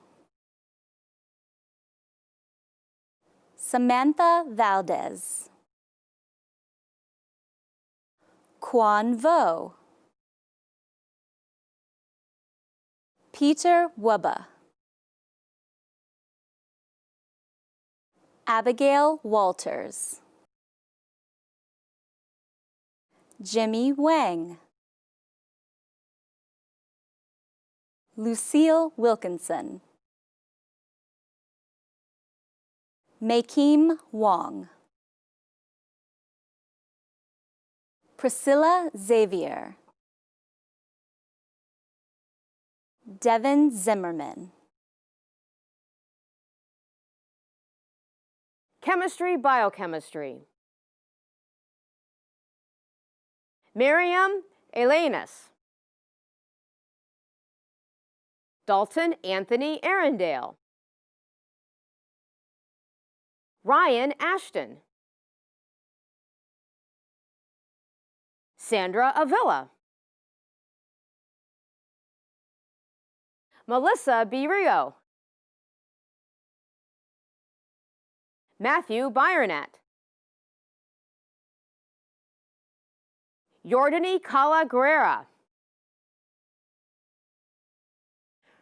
Samantha Valdez. Quan Vo. Peter Wubba. Abigail Walters. Jimmy Wang. Lucille Wilkinson. Makeem Wong. Priscilla Xavier. Devin Zimmerman. Chemistry, biochemistry. Miriam Elanus. Dalton Anthony Arundale. Ryan Ashton. Sandra Avila. Melissa B. Rio. Matthew Byronat. Jordani Kala Guerrera.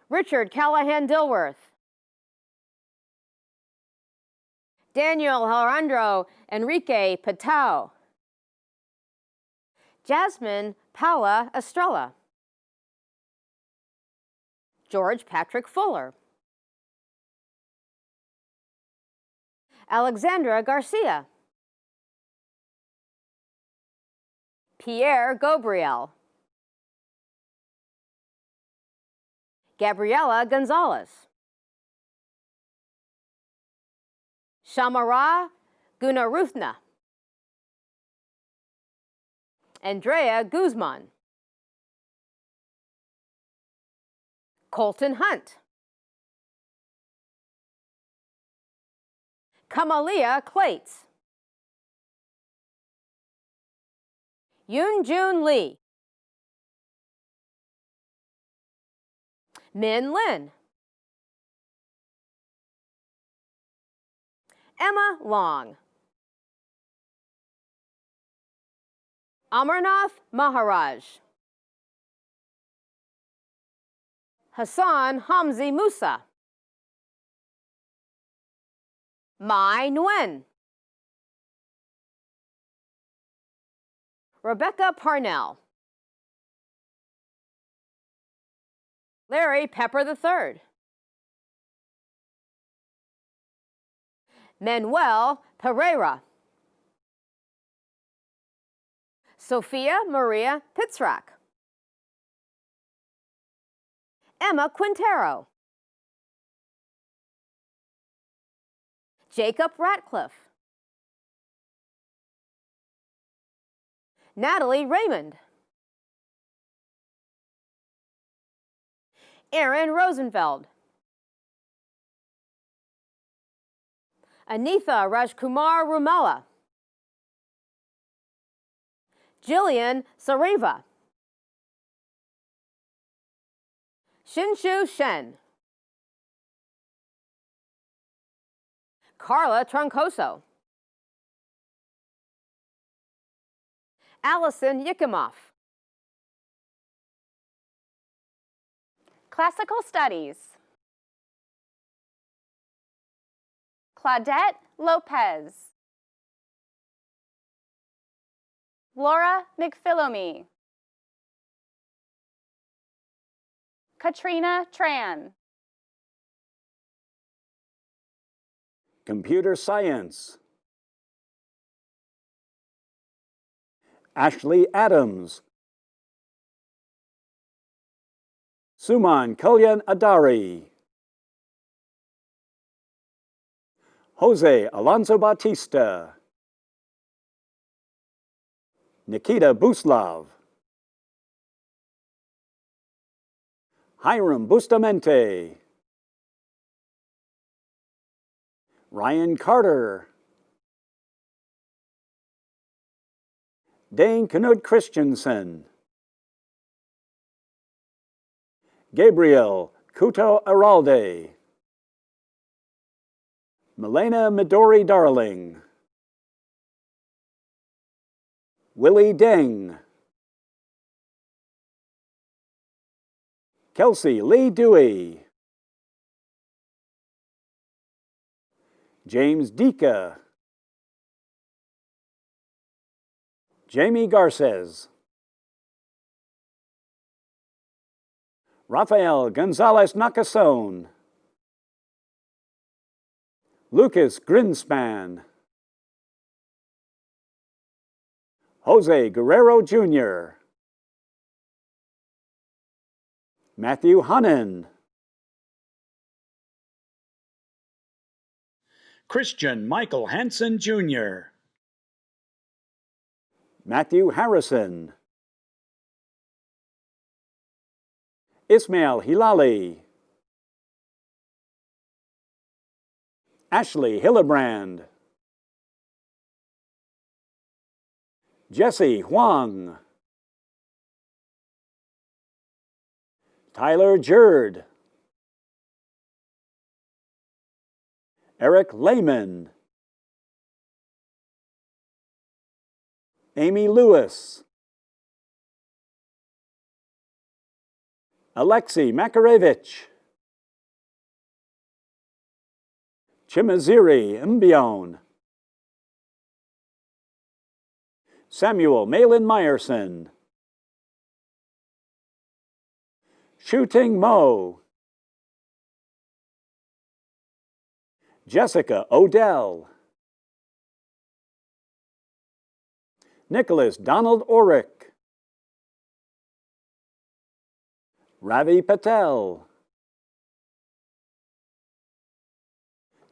Richard Callahan Dilworth. Daniel Alejandro Enrique Patao. Jasmine Paula Estrella. George Patrick Fuller. Alexandra Garcia. Pierre Gabriel. Gabriela Gonzalez. Shamara Gunaruthna. Andrea Guzman. Colton Hunt. Kamalia Clates. Yoon Jun Lee. Min Lin. Emma Long. Amarnath Maharaj. Hassan Hamzi Musa. Mai Nguyen. Rebecca Parnell. Larry Pepper III. Manuel Pereira. Sophia Maria Pitzrak. Emma Quintero. Jacob Ratcliffe. Natalie Raymond. Aaron Rosenfeld. Anitha Rajkumar Rumela. Jillian Sariva. Shinshu Shen. Carla Troncoso. Allison Yikimov. Classical Studies. Claudette Lopez. Laura McPhillamy. Katrina Tran. Computer Science. Ashley Adams. Suman Kalyan Adari. Jose Alonso Batista. Nikita Buslav, Hiram Bustamante, Ryan Carter, Dane Knud Christensen, Gabriel Kuto Aralde, Milena Midori Darling, Willie Deng, Kelsey Lee Dewey, James Dika, Jamie Garces, Rafael Gonzalez Nakasone, Lucas Grinspan, Jose Guerrero Jr., Matthew Hunnan, Christian Michael Hansen Jr., Matthew Harrison, Ismail Hilali, Ashley Hillebrand, Jesse Huang, Tyler Jerd, Eric Lehman, Amy Lewis, Alexei Makarevich, Chimaziri Mbion, Samuel Malin Meyerson, Shuting Mo, Jessica Odell, Nicholas Donald Orick, Ravi Patel,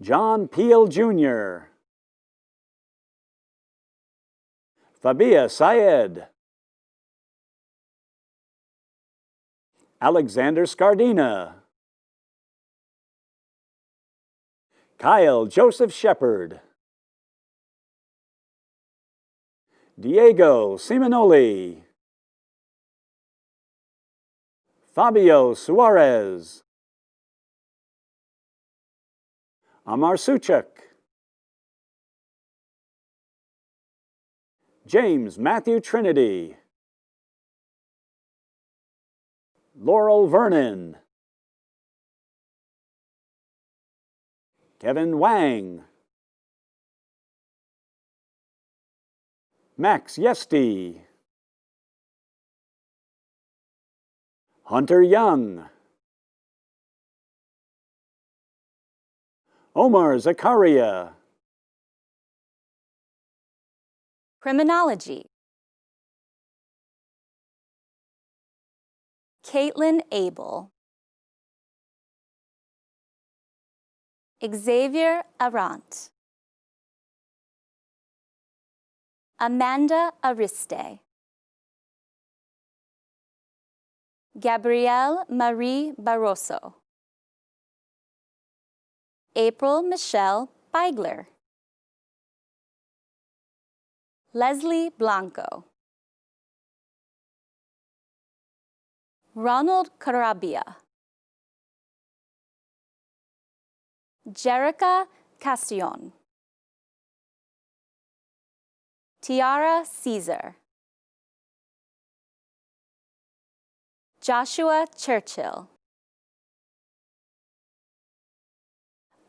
John Peel Jr., Fabia Syed, Alexander Scardina, Kyle Joseph Shepard, Diego Simonoli, Fabio Suarez, Amar Suchak, James Matthew Trinity, Laurel Vernon, Kevin Wang, Max Yesti, Hunter Young, Omar Zakaria, Criminology. Caitlin Abel, Xavier Arant, Amanda Ariste, Gabrielle Marie Barroso, April Michelle Beigler, Leslie Blanco, Ronald Carabia, Jerica Castillon, Tiara Caesar, Joshua Churchill,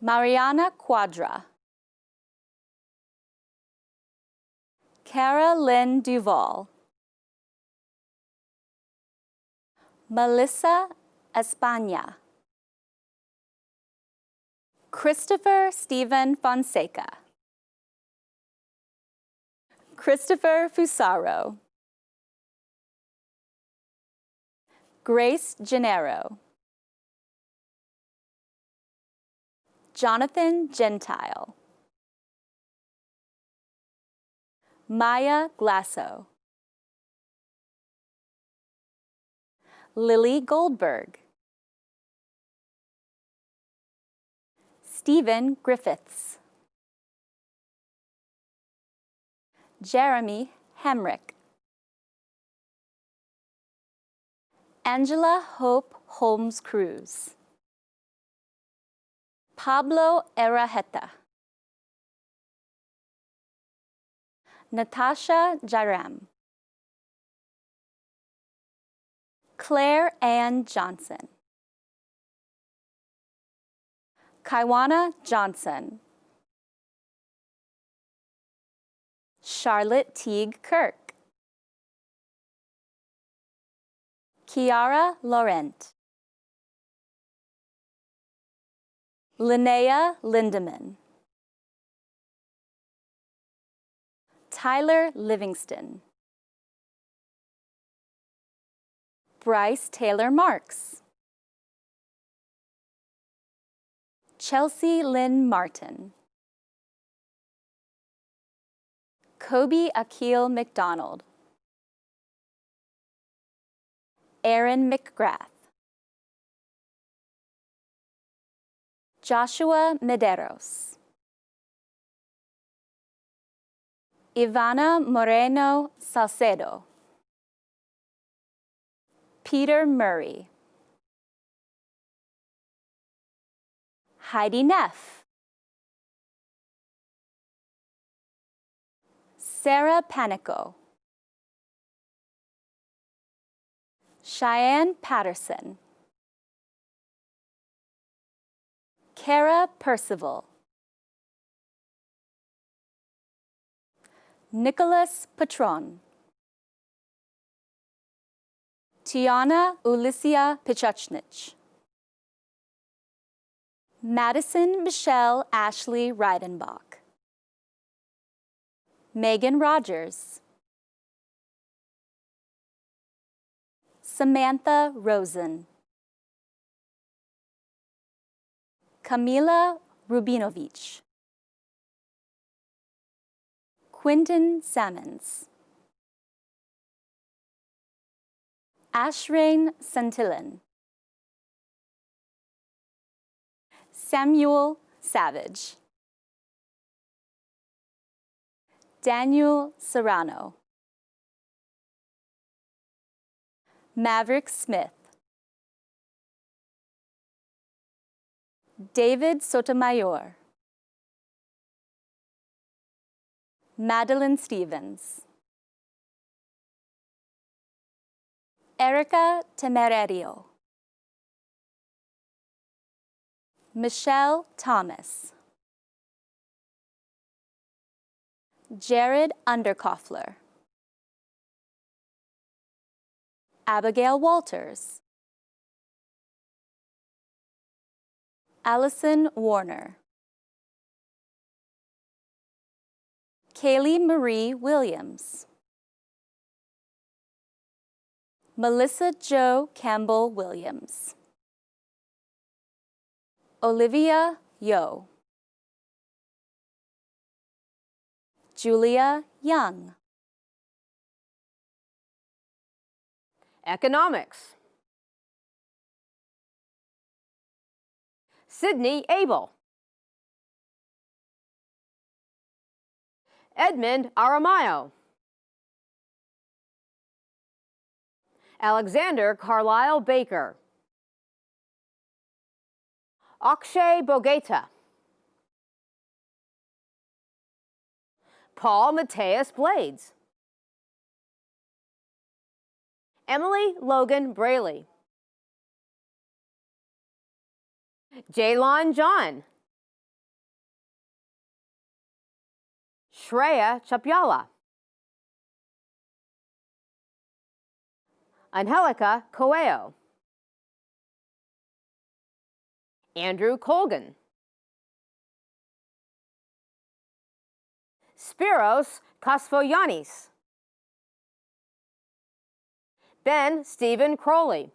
Mariana Quadra, Cara Lynn Duval, Melissa España, Christopher Stephen Fonseca, Christopher Fusaro, Grace Gennaro, Jonathan Gentile, Maya Glasso, Lily Goldberg, Stephen Griffiths, Jeremy Hemrick, Angela Hope Holmes Cruz, Pablo Errajeta, Natasha Jaram, Claire Ann Johnson, Kaiwana Johnson, Charlotte Teague Kirk, Kiara Laurent, Linnea Lindeman, Tyler Livingston, Bryce Taylor Marks, Chelsea Lynn Martin, Kobe Akil McDonald, Aaron McGrath, Joshua Medeiros, Ivana Moreno Salcedo, Peter Murray, Heidi Neff, Sarah Panico, Cheyenne Patterson, Kara Percival, Nicholas Patron, Tiana Ulysia Pichuchnich, Madison Michelle Ashley Reidenbach, Megan Rogers, Samantha Rosen, Kamila Rubinovich, Quinton Salmons, Ashrain Santillan, Samuel Savage, Daniel Serrano, Maverick Smith, David Sotomayor, Madeline Stevens, Erica Temerario, Michelle Thomas, Jared Underkoffler, Abigail Walters, Allison Warner, Kaylee Marie Williams, Melissa Jo Campbell Williams, Olivia Yo, Julia Young, Economics. Sydney Abel. Edmund Aramayo. Alexander Carlisle Baker. Akshay Bogeta. Paul Mateus Blades. Emily Logan Braley. Jaylon John. Shreya Chapyala. Angelica Coelho. Andrew Colgan. Spiros Kosfoyanis. Ben Stephen Crowley.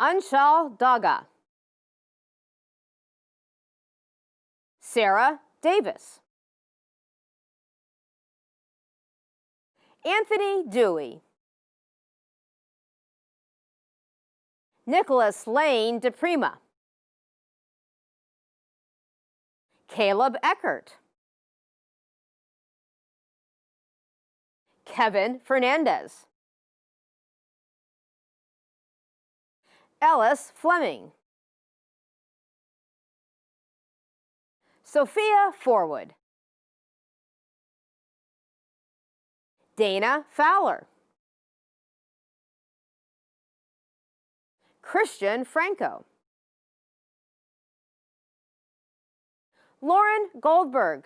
Anshal Daga. Sarah Davis. Anthony Dewey. Nicholas Lane DePrima, Caleb Eckert, Kevin Fernandez, Ellis Fleming, Sophia Forwood, Dana Fowler, Christian Franco, Lauren Goldberg,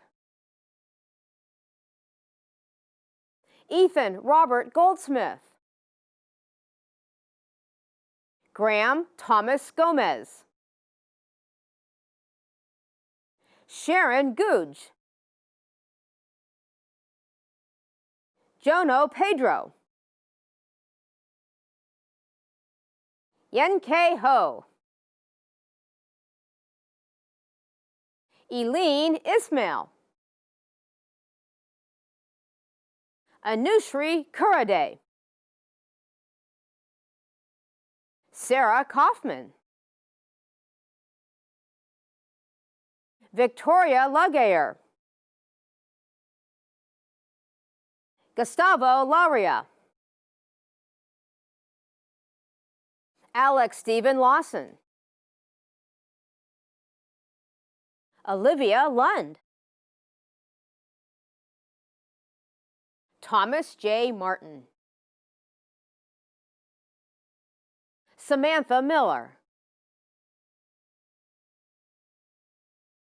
Ethan Robert Goldsmith, Graham Thomas Gomez, Sharon Googe, Jono Pedro, Yen K. Ho, Eileen Ismail, Anushri Kurade, Sarah Kaufman, Victoria Lugayer, Gustavo Lauria, Alex Stephen Lawson, Olivia Lund, Thomas J. Martin, Samantha Miller,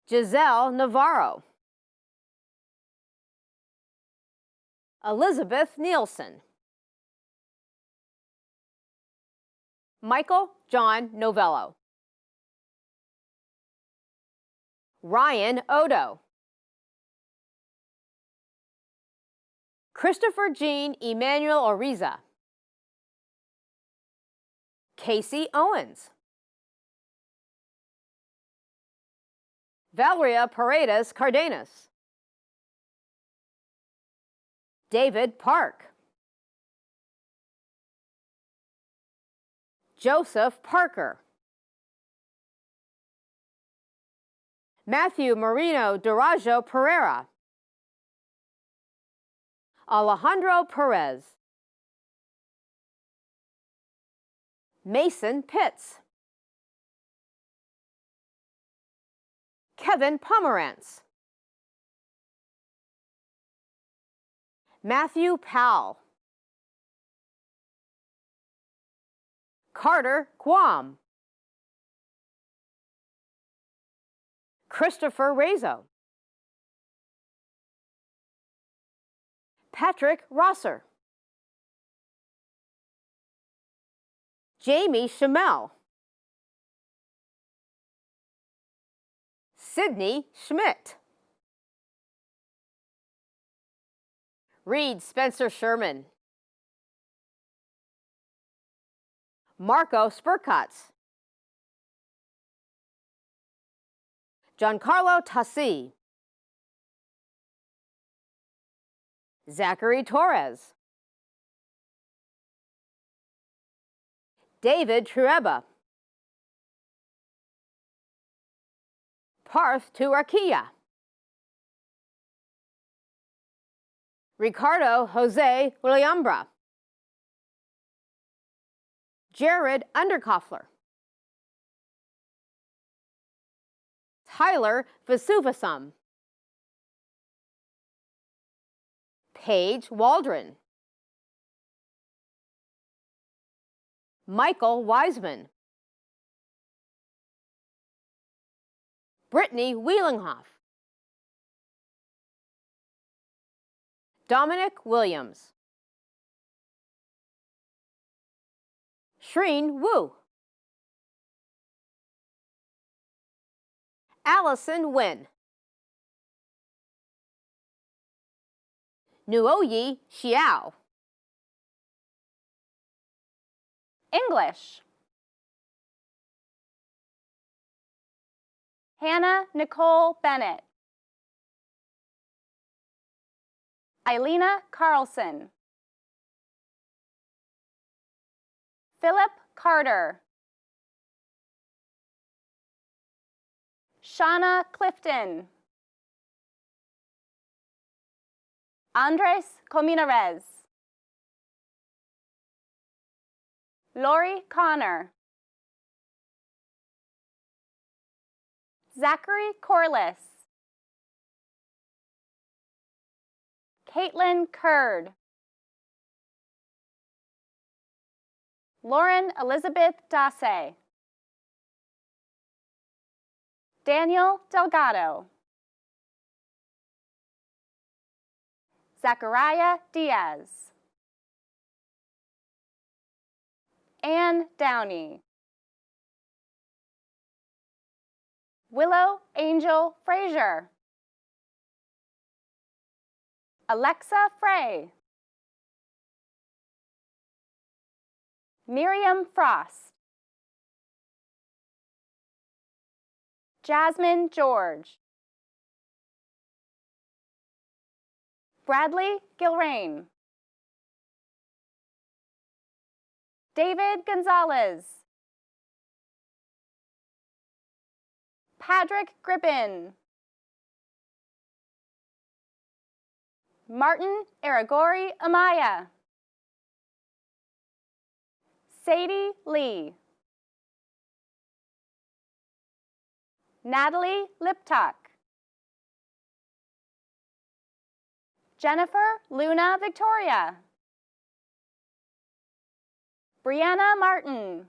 Giselle Navarro, Elizabeth Nielsen, Michael John Novello, Ryan Odo, Christopher Jean Emmanuel Oriza, Casey Owens, Valeria Paredes Cardenas, David Park, Joseph Parker, Matthew Marino Durajo Pereira, Alejandro Perez, Mason Pitts, Kevin Pomerantz, Matthew Powell, Carter Guam, Christopher Rezo, Patrick Rosser, Jamie Shamel, Sydney Schmidt, Reed Spencer Sherman, Marco Spurkatz, Giancarlo Tassi, Zachary Torres, David Trueba, Parth Tuarquilla, Ricardo Jose Williambra, Jared Underkoffler, Tyler Vasuvasam, Paige Waldron, Michael Wiseman, Brittany Wheelinghoff, Dominic Williams, Shreen Wu, Allison Nguyen, Nuoyi Xiao, English. Hannah Nicole Bennett, Eilena Carlson, Philip Carter, Shauna Clifton. Andres Cominarez. Lori Connor. Zachary Corliss. Caitlin Curd. Lauren Elizabeth Dasse. Daniel Delgado. Zachariah Diaz. Ann Downey. Willow Angel Frazier. Alexa Frey. Miriam Frost. Jasmine George. Bradley Gilrain. David Gonzalez. Patrick Gribbin. Martin Aragori Amaya. Sadie Lee. Natalie Liptak. Jennifer Luna Victoria. Brianna Martin.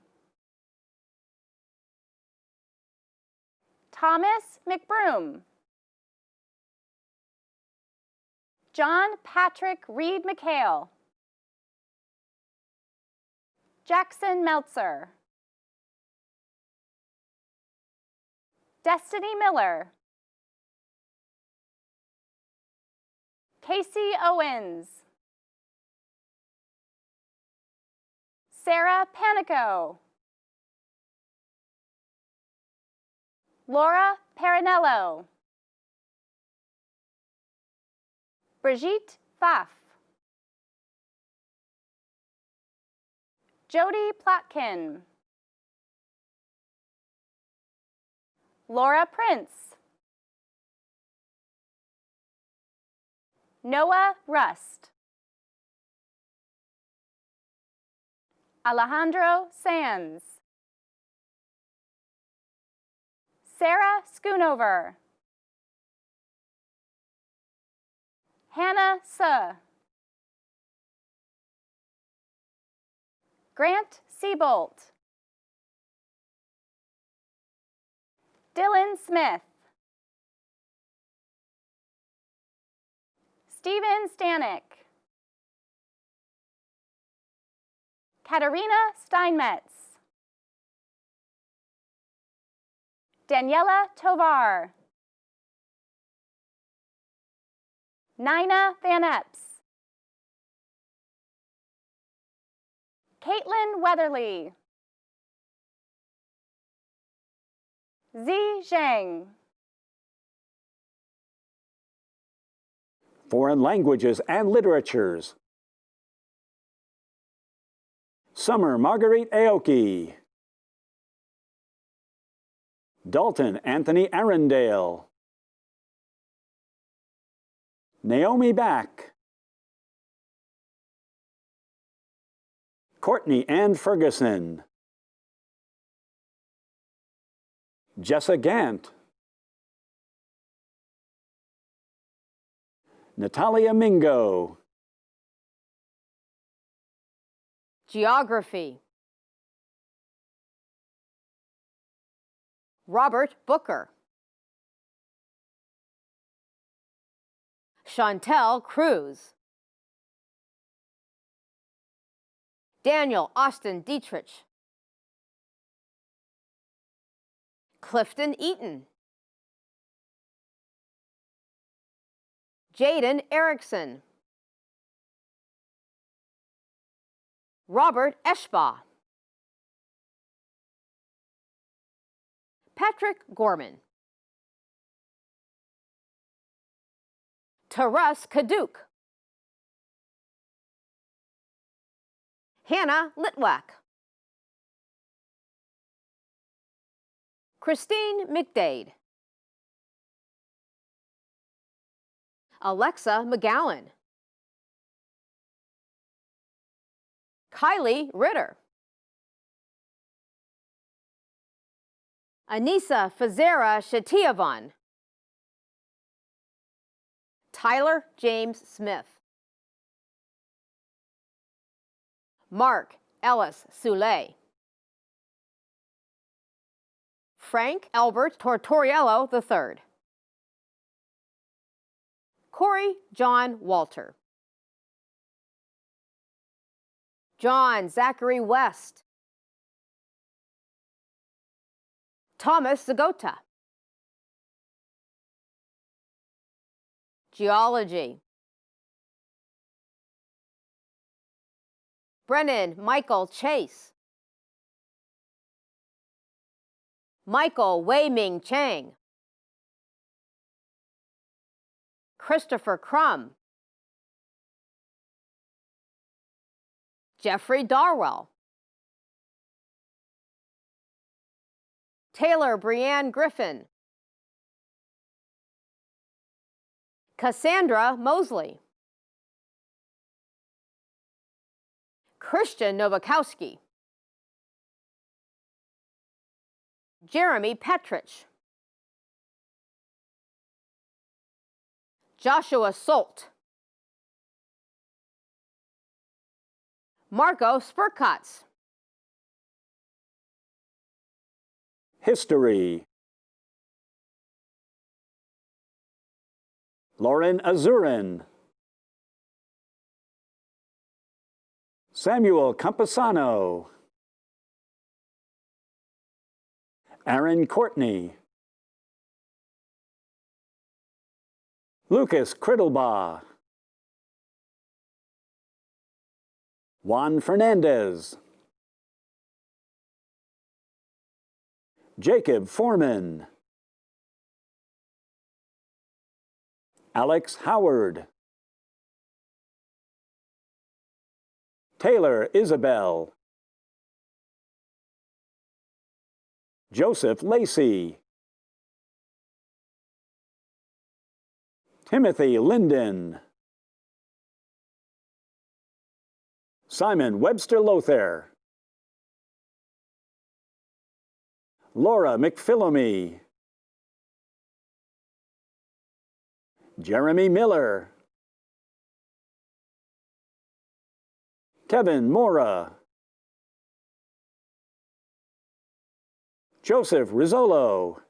Thomas McBroom. John Patrick Reed McHale. Jackson Meltzer. Destiny Miller. Casey Owens. Sarah Panico. Laura Parinello. Brigitte Pfaff. Jody Plotkin. Laura Prince. Noah Rust. Alejandro Sands. Sarah Schoonover. Hannah Suh. Grant Seabolt. Dylan Smith. Stephen Stanek. Katarina Steinmetz. Daniela Tovar. Nina Van Epps. Caitlin Weatherly. Zi Zhang. Foreign languages and literatures. Summer Marguerite Aoki. Dalton Anthony Arundale. Naomi Back. Courtney Ann Ferguson. Jessa Gant. Natalia Mingo. Geography. Robert Booker. Chantel Cruz. Daniel Austin Dietrich. Clifton Eaton. Jaden Erickson. Robert Eschba. Patrick Gorman. Taras Kaduk. Hannah Litwack. Christine McDade. Alexa McGowan. Kylie Ritter. Anissa Fazera Shatiavan. Tyler James Smith. Mark Ellis Soule. Frank Albert Tortoriello III. Corey John Walter. John Zachary West. Thomas Zagota. Geology. Brennan Michael Chase. Michael Wei Ming Chang. Christopher Crum. Jeffrey Darwell. Taylor Brianne Griffin. Cassandra Mosley. Christian Novakowski. Jeremy Petrich. Joshua Solt. Marco Spurkatz. History. Lauren Azurin. Samuel Campesano. Aaron Courtney. Lucas Criddlebaugh. Juan Fernandez. Jacob Foreman. Alex Howard. Taylor Isabel. Joseph Lacey. Timothy Linden. Simon Webster Lothair. Laura McPhillamy. Jeremy Miller. Kevin Mora. Joseph Rizzolo.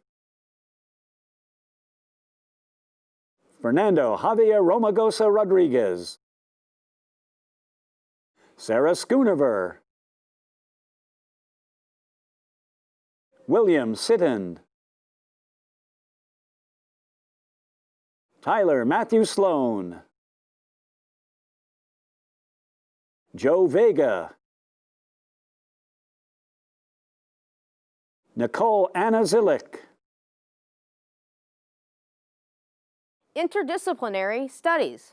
Fernando Javier Romagosa Rodriguez. Sarah Schoonover. William Sitton. Tyler Matthew Sloan. Joe Vega. Nicole Anna Zillick. Interdisciplinary studies.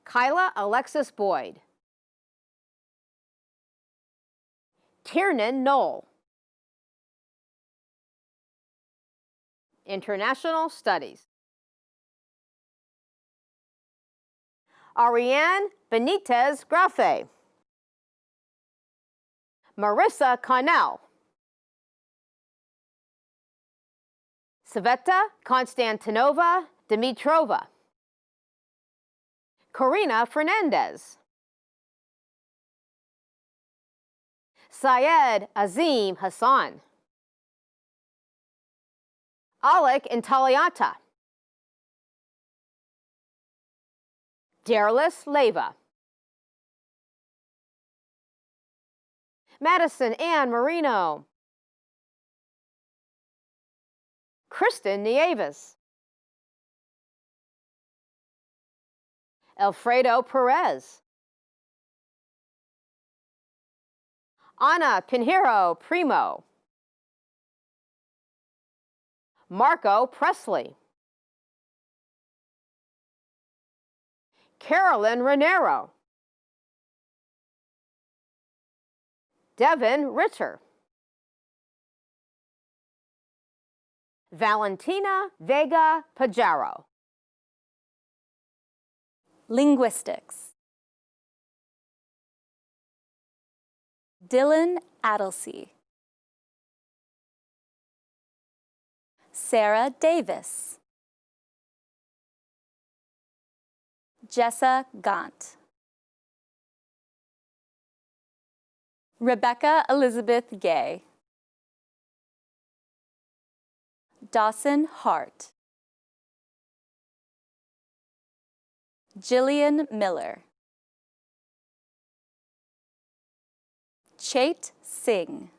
Kyla Alexis Boyd. Tiernan Knoll. International studies. Ariane Benitez Grafe. Marissa Connell. Sveta Konstantinova Dimitrova. Corina Fernandez. Syed Azim Hassan. Alec Intaliata. Darlis Leva. Madison Ann Marino. Kristen Nieves. Alfredo Perez. Ana Pinheiro Primo. Marco Presley. Carolyn Renero. Devin Ritter. Valentina Vega Pajaro. Linguistics. Dylan Adelsey. Sarah Davis. Jessa Gaunt. Rebecca Elizabeth Gay. Dawson Hart. Jillian Miller. Chait Singh.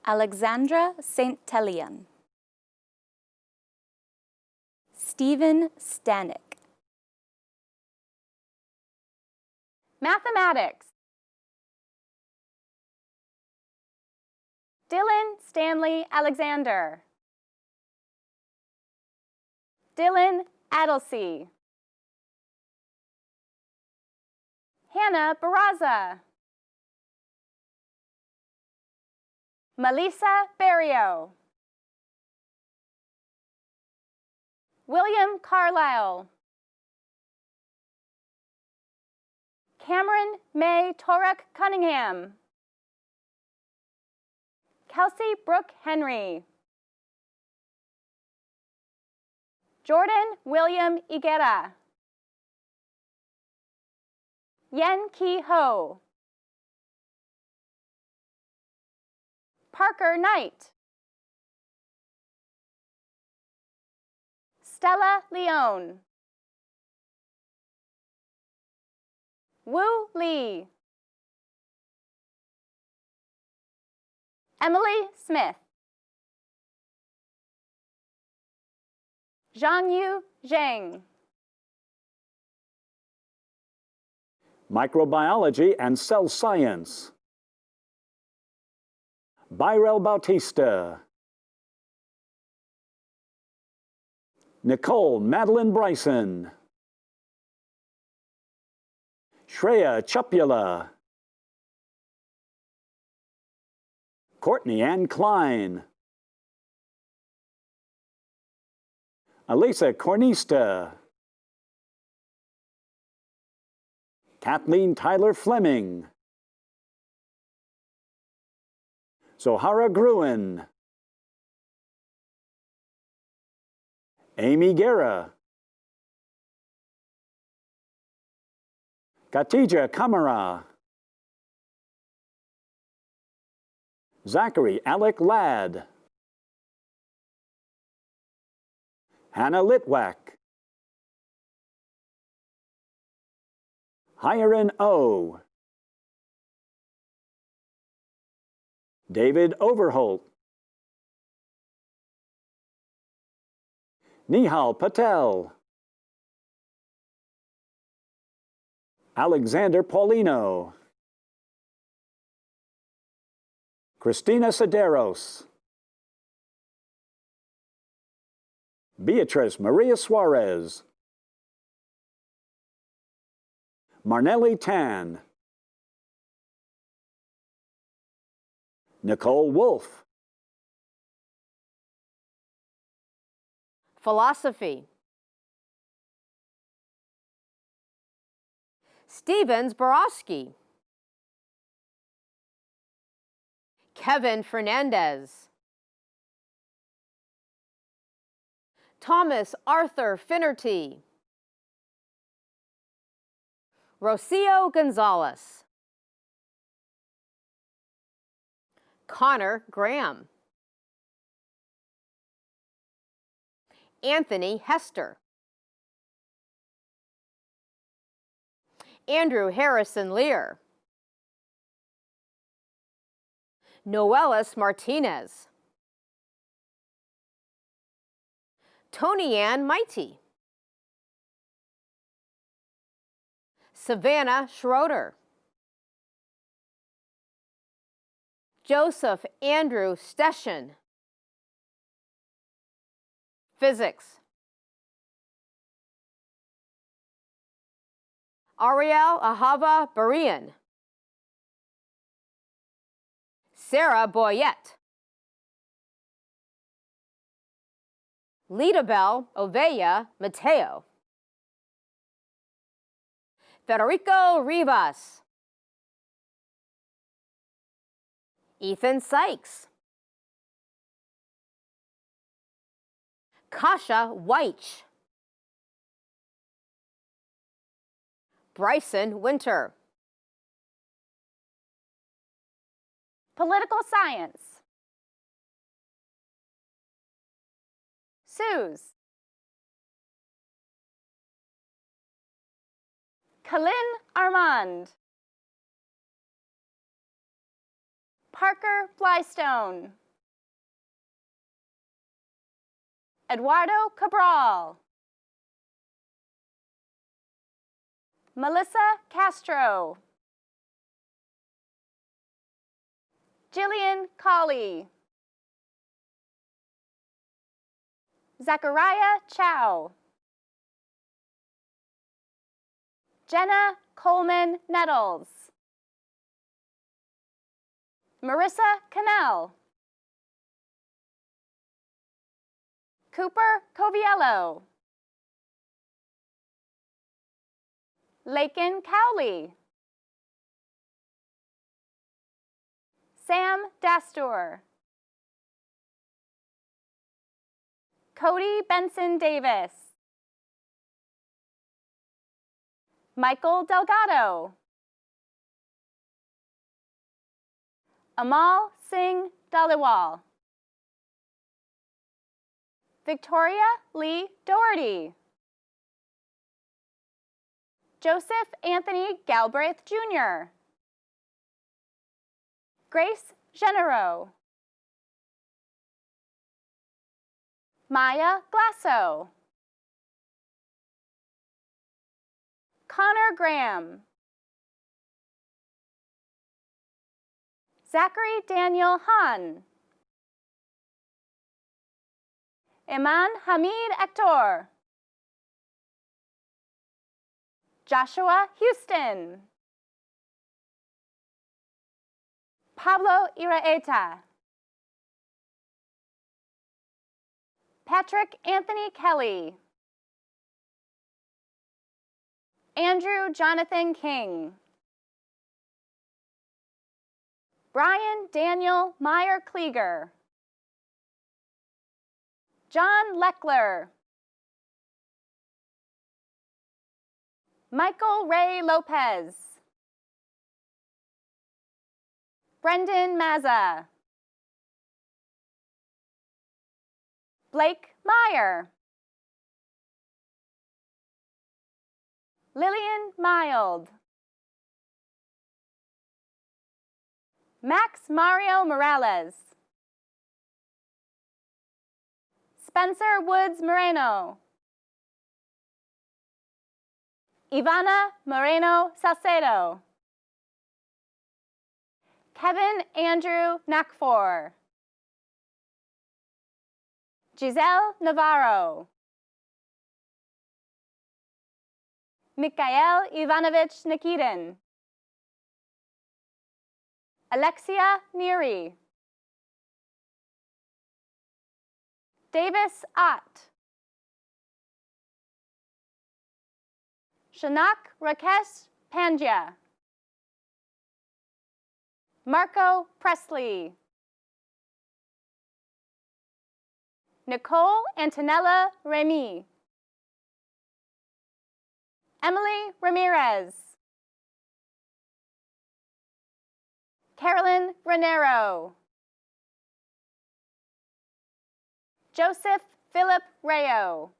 Alexandra St. Telian. Stephen Stanek. Mathematics. Dylan Stanley Alexander. Dylan Adelsey. Hannah Barraza. Melissa Barrio. William Carlisle. Cameron May Torek Cunningham. Kelsey Brooke Henry. Jordan William Iguera. Yen Ki Ho. Parker Knight. Stella Leone. Woo Lee. Emily Smith. Zhangyu Zhang. Microbiology and Cell Science. Byrel Bautista. Nicole Madeline Bryson. Shreya Chupula. Courtney Ann Klein. Elisa Cornista. Kathleen Tyler Fleming. Zohara Gruen. Amy Guerra. Katija Kamara. Zachary Alec Ladd. Hannah Litwack. Hiren O. David Overholt. Nihal Patel. Alexander Paulino. Christina Sederos. Beatrice Maria Suarez. Marnelli Tan. Nicole Wolf. Philosophy. Stevens Borowski. Kevin Fernandez. Thomas Arthur Finnerty. Rocio Gonzalez. Connor Graham. Anthony Hester. Andrew Harrison Lear. Noelis Martinez. Tony Ann Mighty. Savannah Schroeder. Joseph Andrew Steshin. Physics. Ariel Ahava Barian. Sarah Boyette. Lidabel Ovella Mateo. Federico Rivas. Ethan Sykes. Kasha Weich. Bryson Winter. Political science. Suze. Kalin Armand. Parker Blystone. Eduardo Cabral. Melissa Castro. Jillian Colley. Zachariah Chow. Jenna Coleman Nettles. Marissa Cannell. Cooper Coviello. Lakin Cowley. Sam Dastur. Cody Benson Davis. Michael Delgado. Amal Singh Dhaliwal. Victoria Lee Doherty. Joseph Anthony Galbraith Jr. Grace Genero. Maya Glasso. Connor Graham. Zachary Daniel Hahn. Iman Hamid Hector. Joshua Houston. Pablo Iraeta. Patrick Anthony Kelly. Andrew Jonathan King. Brian Daniel Meyer Klieger. John Leckler. Michael Ray Lopez. Brendan Mazza. Blake Meyer. Lillian Mild. Max Mario Morales. Spencer Woods Moreno. Ivana Moreno Salcedo. Kevin Andrew Nakfor. Giselle Navarro. Mikhail Ivanovich Nikitin. Alexia Neary. Davis Ott. Shanak Rakesh Pandya. Marco Presley. Nicole Antonella Remy. Emily Ramirez. Carolyn Renero. Joseph Philip Rayo.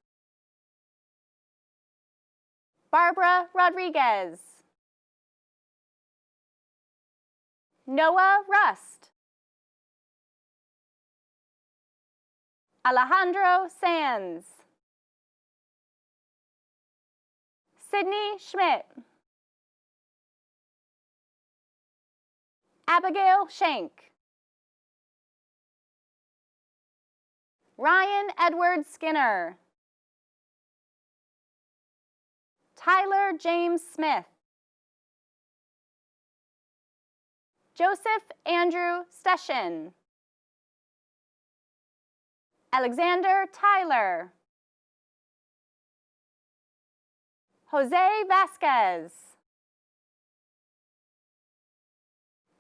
Barbara Rodriguez. Noah Rust. Alejandro Sands. Sydney Schmidt. Abigail Shank. Ryan Edward Skinner. Tyler James Smith. Joseph Andrew Steshin. Alexander Tyler. Jose Vasquez.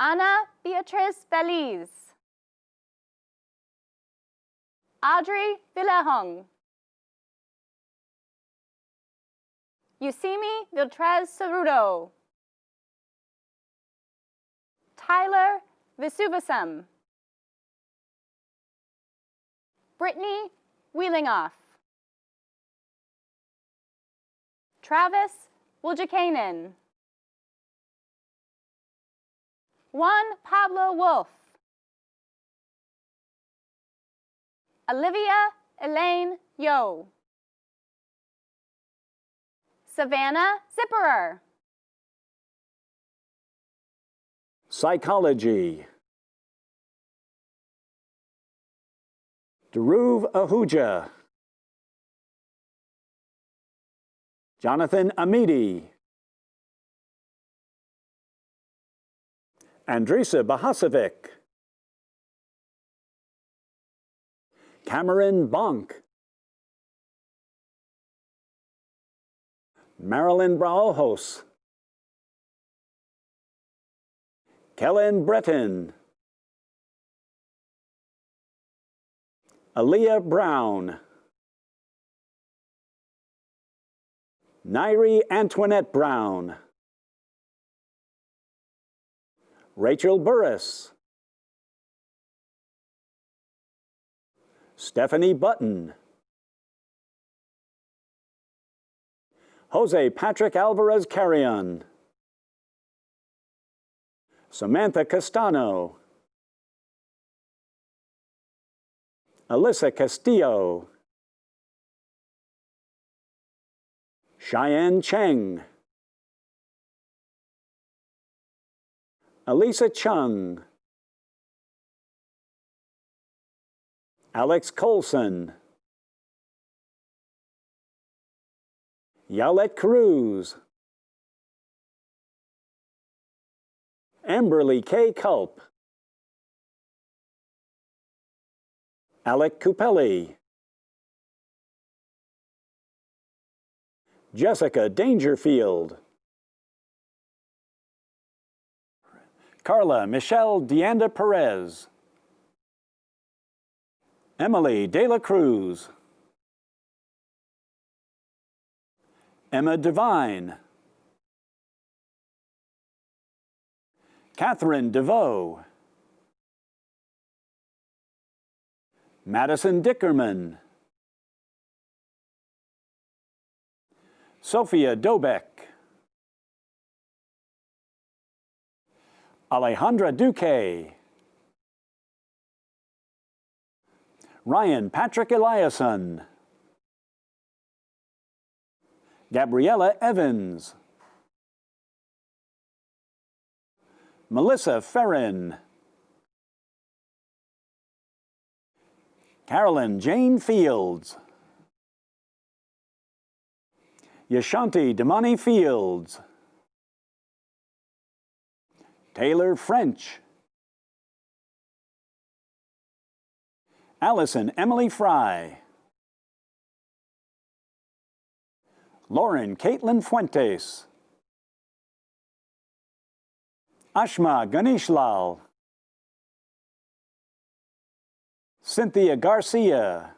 Ana Beatriz Beliz. Audrey Villahong. Yusimi Viltrez Cerudo. Tyler Visuvasam. Brittany Wheelingoff. Travis Wuljakainen. Juan Pablo Wolf. Olivia Elaine Yo. Savannah Zipperer. Psychology. Dhruv Ahuja. Jonathan Amidi. Andrisa Bahasovic. Cameron Bonk. Marilyn Braojos. Kellen Breton. Aaliyah Brown. Nairi Antoinette Brown. Rachel Burris. Stephanie Button. Jose Patrick Alvarez Carrion. Samantha Castano. Alyssa Castillo. Cheyenne Cheng. Elisa Chung. Alex Colson. Yalet Cruz. Amberly K. Culp. Alec Cupelli. Jessica Dangerfield. Carla Michelle Deanda Perez. Emily De La Cruz. Emma Devine. Catherine DeVoe. Madison Dickerman. Sophia Dobeck. Alejandra Duque. Ryan Patrick Eliasson. Gabriella Evans. Melissa Ferrin. Carolyn Jane Fields. Yashanti Damani Fields. Taylor French. Allison Emily Fry. Lauren Caitlin Fuentes. Ashma Ganeshlal. Cynthia Garcia.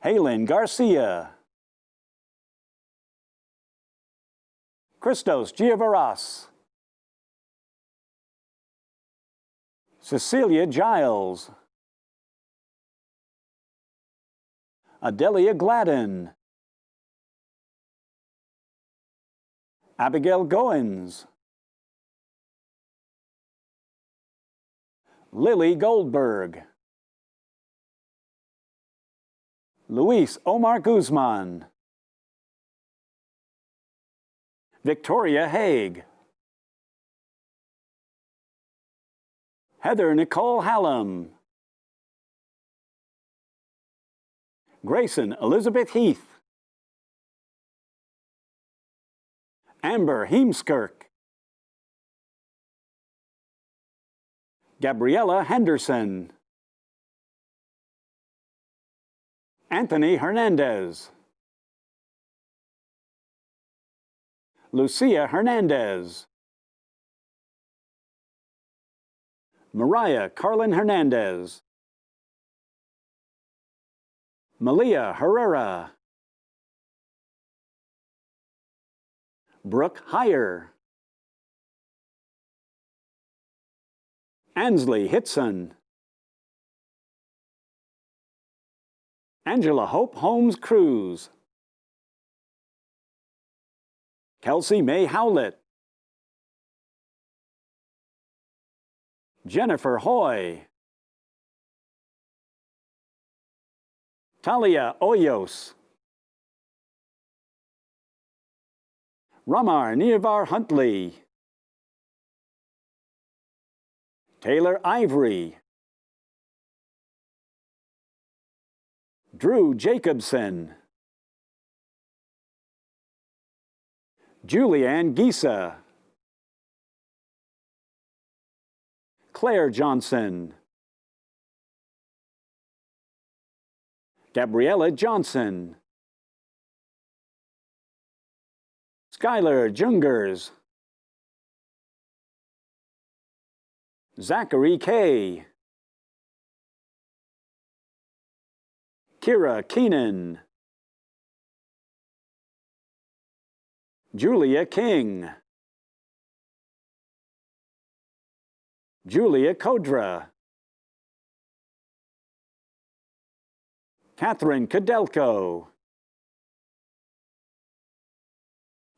Halen Garcia. Christos Giavaras. Cecilia Giles. Adelia Gladden. Abigail Goins. Lily Goldberg. Luis Omar Guzman. Victoria Haig. Heather Nicole Hallam. Grayson Elizabeth Heath. Amber Heemskirk. Gabriella Henderson. Anthony Hernandez. Lucia Hernandez. Mariah Carlin Hernandez. Malia Herrera. Brooke Heyer. Ansley Hitson. Angela Hope Holmes Cruz. Kelsey May Howlett. Jennifer Hoy. Talia Oyos. Ramar Nirvar Huntley. Taylor Ivory. Drew Jacobson. Julianne Gisa. Claire Johnson. Gabriella Johnson. Skylar Jungers. Zachary Kay. Kira Keenan. Julia King. Julia Kodra. Catherine Cadelco.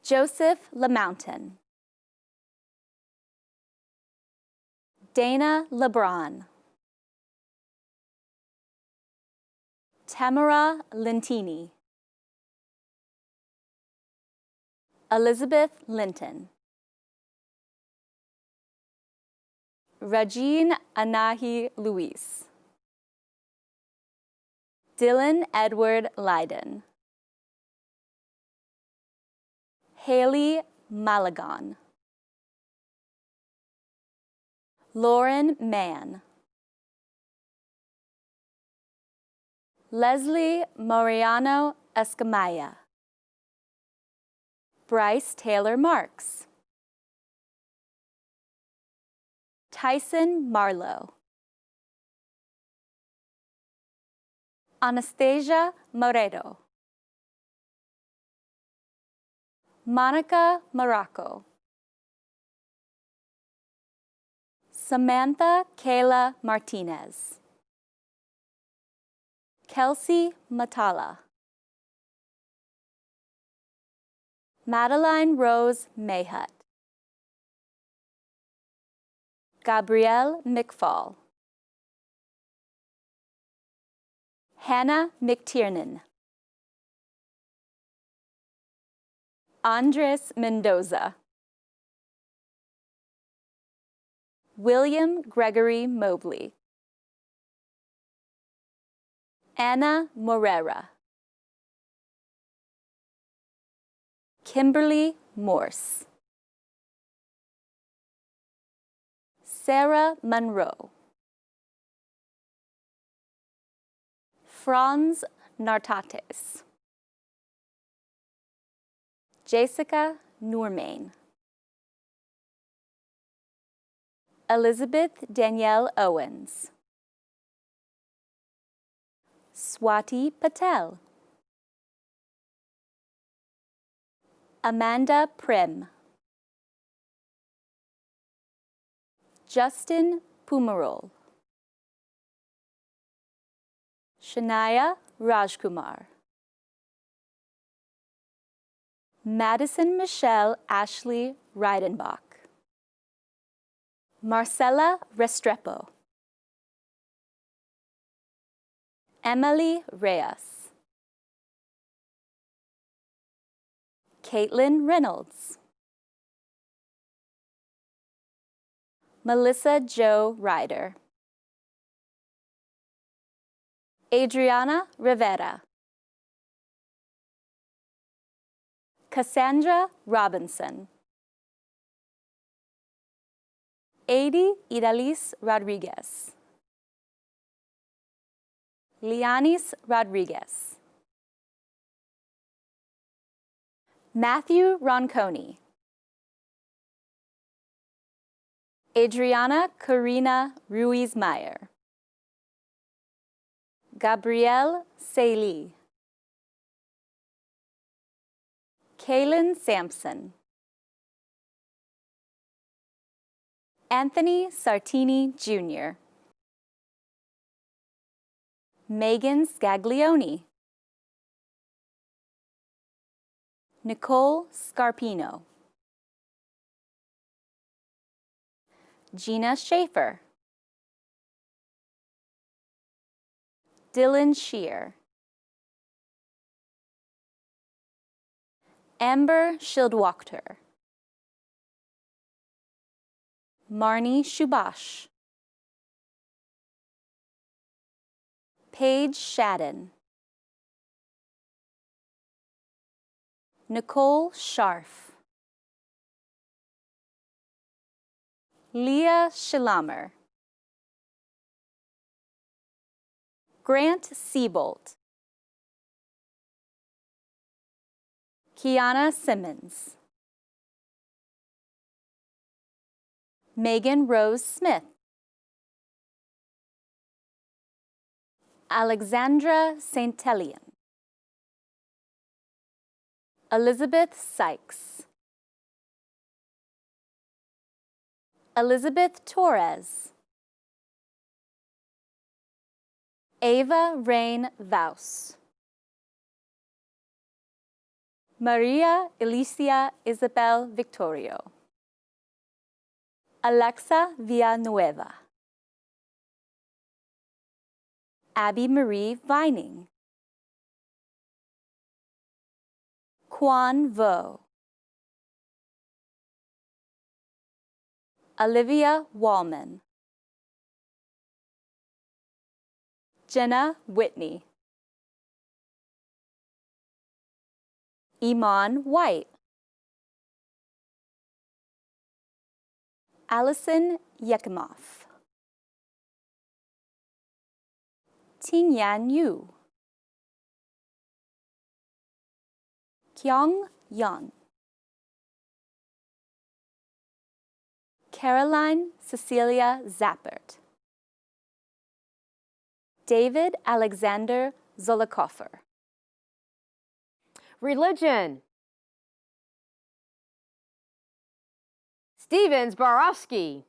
Joseph LaMountain. Dana LeBron. Tamara Lentini. Elizabeth Linton. Regine Anahi Luis. Dylan Edward Leiden. Haley Malagon. Lauren Mann. Leslie Moriano Escamilla. Bryce Taylor Marks. Tyson Marlowe. Anastasia Moreto. Monica Morocco. Samantha Kayla Martinez. Kelsey Matala. Madeline Rose Mayhut. Gabrielle McFall. Hannah McTiernan. Andres Mendoza. William Gregory Mobley. Anna Morera. Kimberly Morse. Sarah Monroe. Franz Nartates. Jessica Noormain. Elizabeth Danielle Owens. Swati Patel. Amanda Prim. Justin Pumarol. Shania Rajkumar. Madison Michelle Ashley Reidenbach. Marcella Restrepo. Emily Reyes. Caitlin Reynolds. Melissa Jo Ryder. Adriana Rivera. Cassandra Robinson. Adi Idalis Rodriguez. Lianis Rodriguez. Matthew Ronconi. Adriana Corina Ruiz-Meyer. Gabrielle Saley. Kaylin Sampson. Anthony Sartini, Jr. Megan Scaglione. Nicole Scarpino. Gina Schaefer. Dylan Shear. Amber Schildwachter. Marnie Shubash. Paige Shadden. Nicole Scharf. Leah Schilamer. Grant Siebold. Kiana Simmons. Megan Rose Smith. Alexandra Saint-Elian. Elizabeth Sykes. Elizabeth Torres. Ava Rain Vaus. Maria Alicia Isabel Victorio. Alexa Villanueva. Abby Marie Vining. Quan Vo. Olivia Wallman. Jenna Whitney. Iman White. Allison Yekimov. Tingyan Yu. Kyung Yeon. Caroline Cecilia Zappert. David Alexander Zolokoffer. Religion. Stevens Borowski.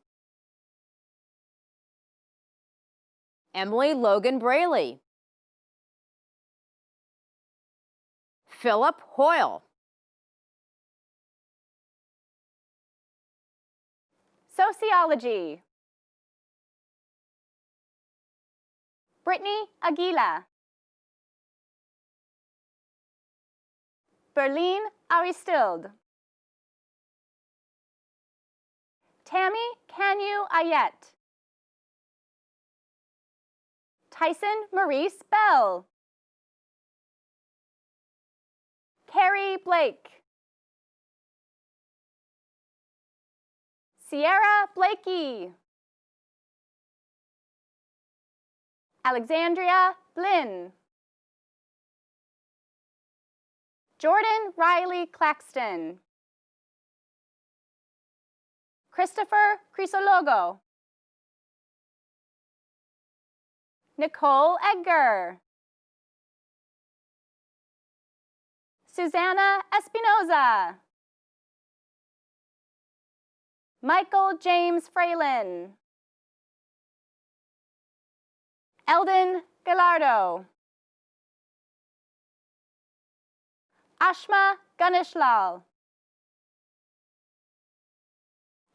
Emily Logan Braley. Philip Hoyle. Sociology. Brittany Aguila. Berlin Aristide. Tammy Canyu Ayet. Tyson Maurice Bell. Carrie Blake. Sierra Blakey. Alexandria Blinn. Jordan Riley Claxton. Christopher Crisologo. Nicole Edgar. Susanna Espinoza. Michael James Fralin. Eldon Gallardo. Ashma Ganeshlal.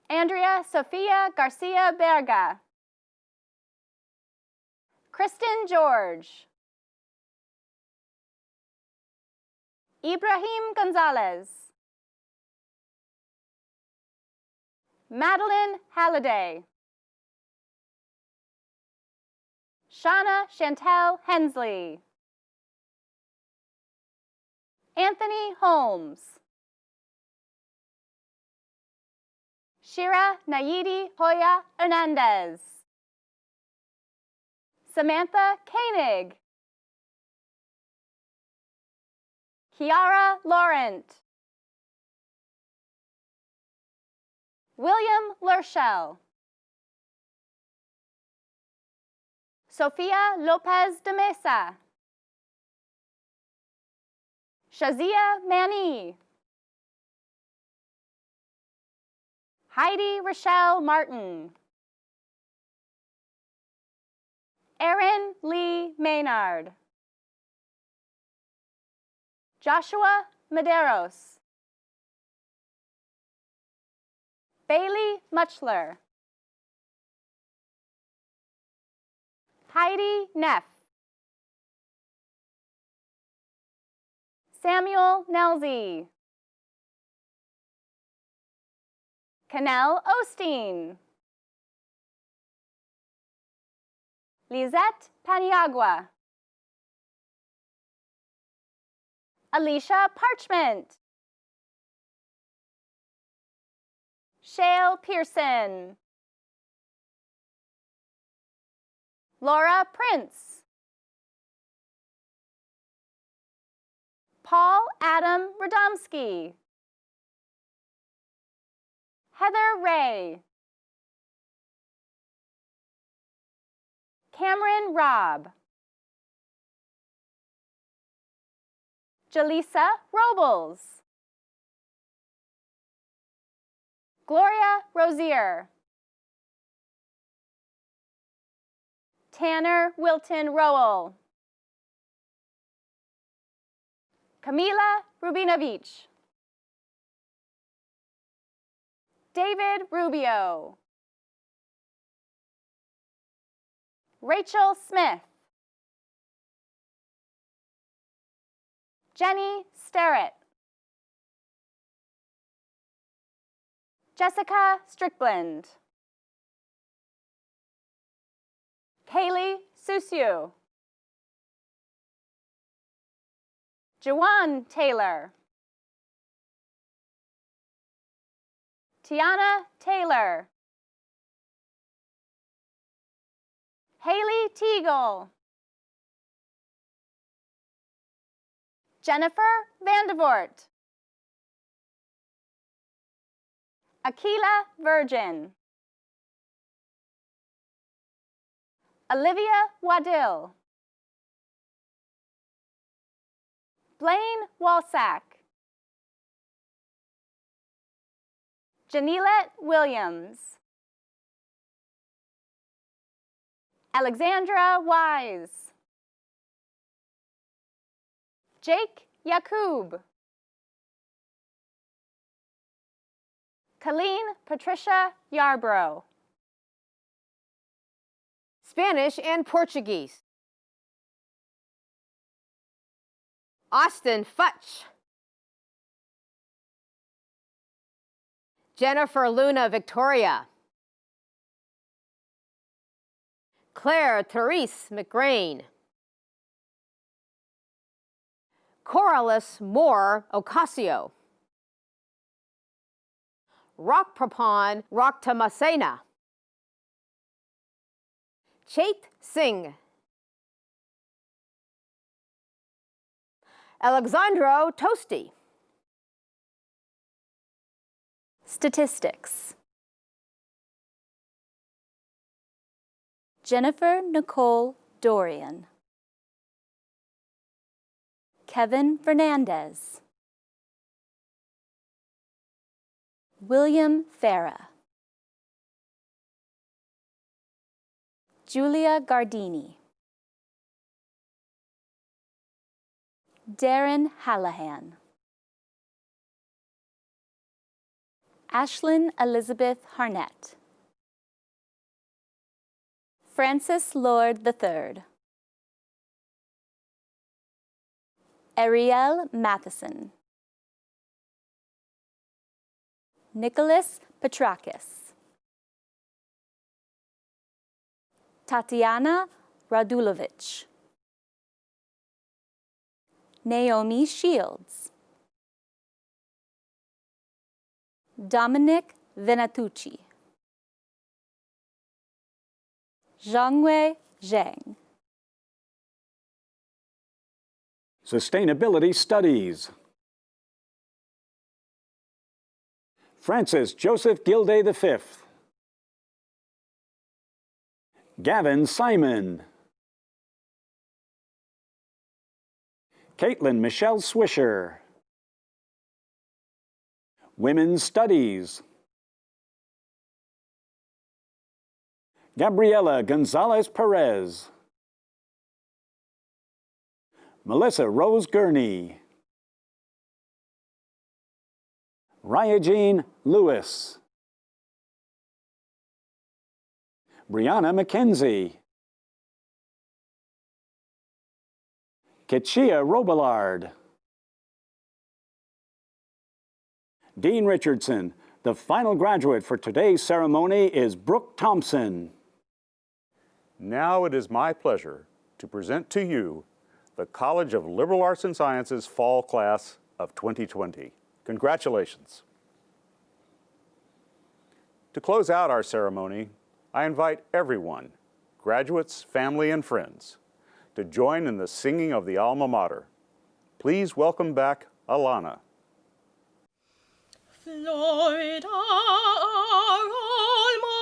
Andrea Sofia Garcia Berga. Kristen George. Ibrahim Gonzalez. Madeline Halliday. Shauna Chantel Hensley. Anthony Holmes. Shira Nayidi Hoya Hernandez. Samantha Koenig. Kiara Laurent, William Lurshell, Sofia Lopez de Mesa, Shazia Mani, Heidi Rochelle Martin, Erin Lee Maynard, Joshua Medeiros, Bailey Muchler, Heidi Neff, Samuel Nelzy, Canel Osteen, Lizette Paniagua, Alicia Parchment, Shale Pearson, Laura Prince, Paul Adam Radomski, Heather Ray, Cameron Robb, Jaleesa Robles, Gloria Rozier, Tanner Wilton Rowell, Kamila Rubinovich, David Rubio, Rachel Smith, Jenny Sterrett, Jessica Strickland, Kaylee Susiu, Juwan Taylor, Tiana Taylor, Haley Teagle, Jennifer Vandevort, Akila Virgin, Olivia Waddell, Blaine Walsack, Janilette Williams, Alexandra Wise, Jake Yakub, Colleen Patricia Yarbrough, Spanish and Portuguese. Austin Futch, Jennifer Luna Victoria, Claire Therese McGrain, Coralis Moore Ocasio, Rockprapon Rocktamasena, Chait Singh, Alexandro Tosti. Statistics. Jennifer Nicole Dorian, Kevin Fernandez, William Farah, Julia Gardini, Darren Hallahan, Ashlyn Elizabeth Harnett, Francis Lord III, Ariel Matheson, Nicholas Petrakis, Tatiana Radulovich, Naomi Shields, Dominic Venatucci, Zhangwei Zheng, Sustainability Studies. Francis Joseph Gilday V. Gavin Simon. Caitlin Michelle Swisher. Women's Studies. Gabriela Gonzalez Perez. Melissa Rose Gurney. Raya Jean Lewis. Brianna McKenzie. Ketchia Robillard. Dean Richardson. The final graduate for today's ceremony is Brooke Thompson. Now it is my pleasure to present to you the College of Liberal Arts and Sciences Fall Class of 2020. Congratulations. To close out our ceremony, I invite everyone, graduates, family, and friends, to join in the singing of the alma mater. Please welcome back Alana. Florida, our alma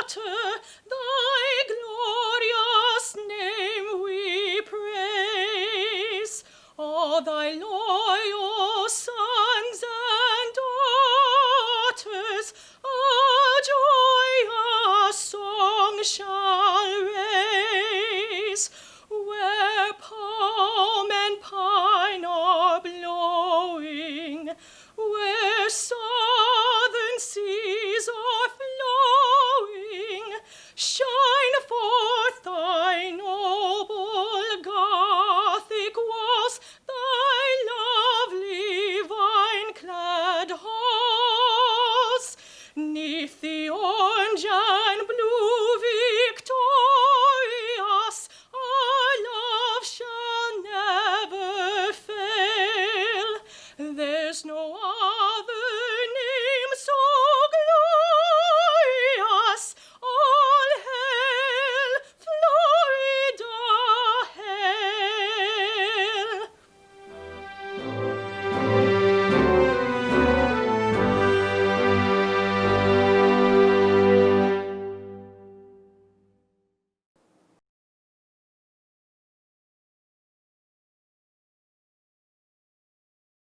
mater, thy glorious name we praise. All thy loyal sons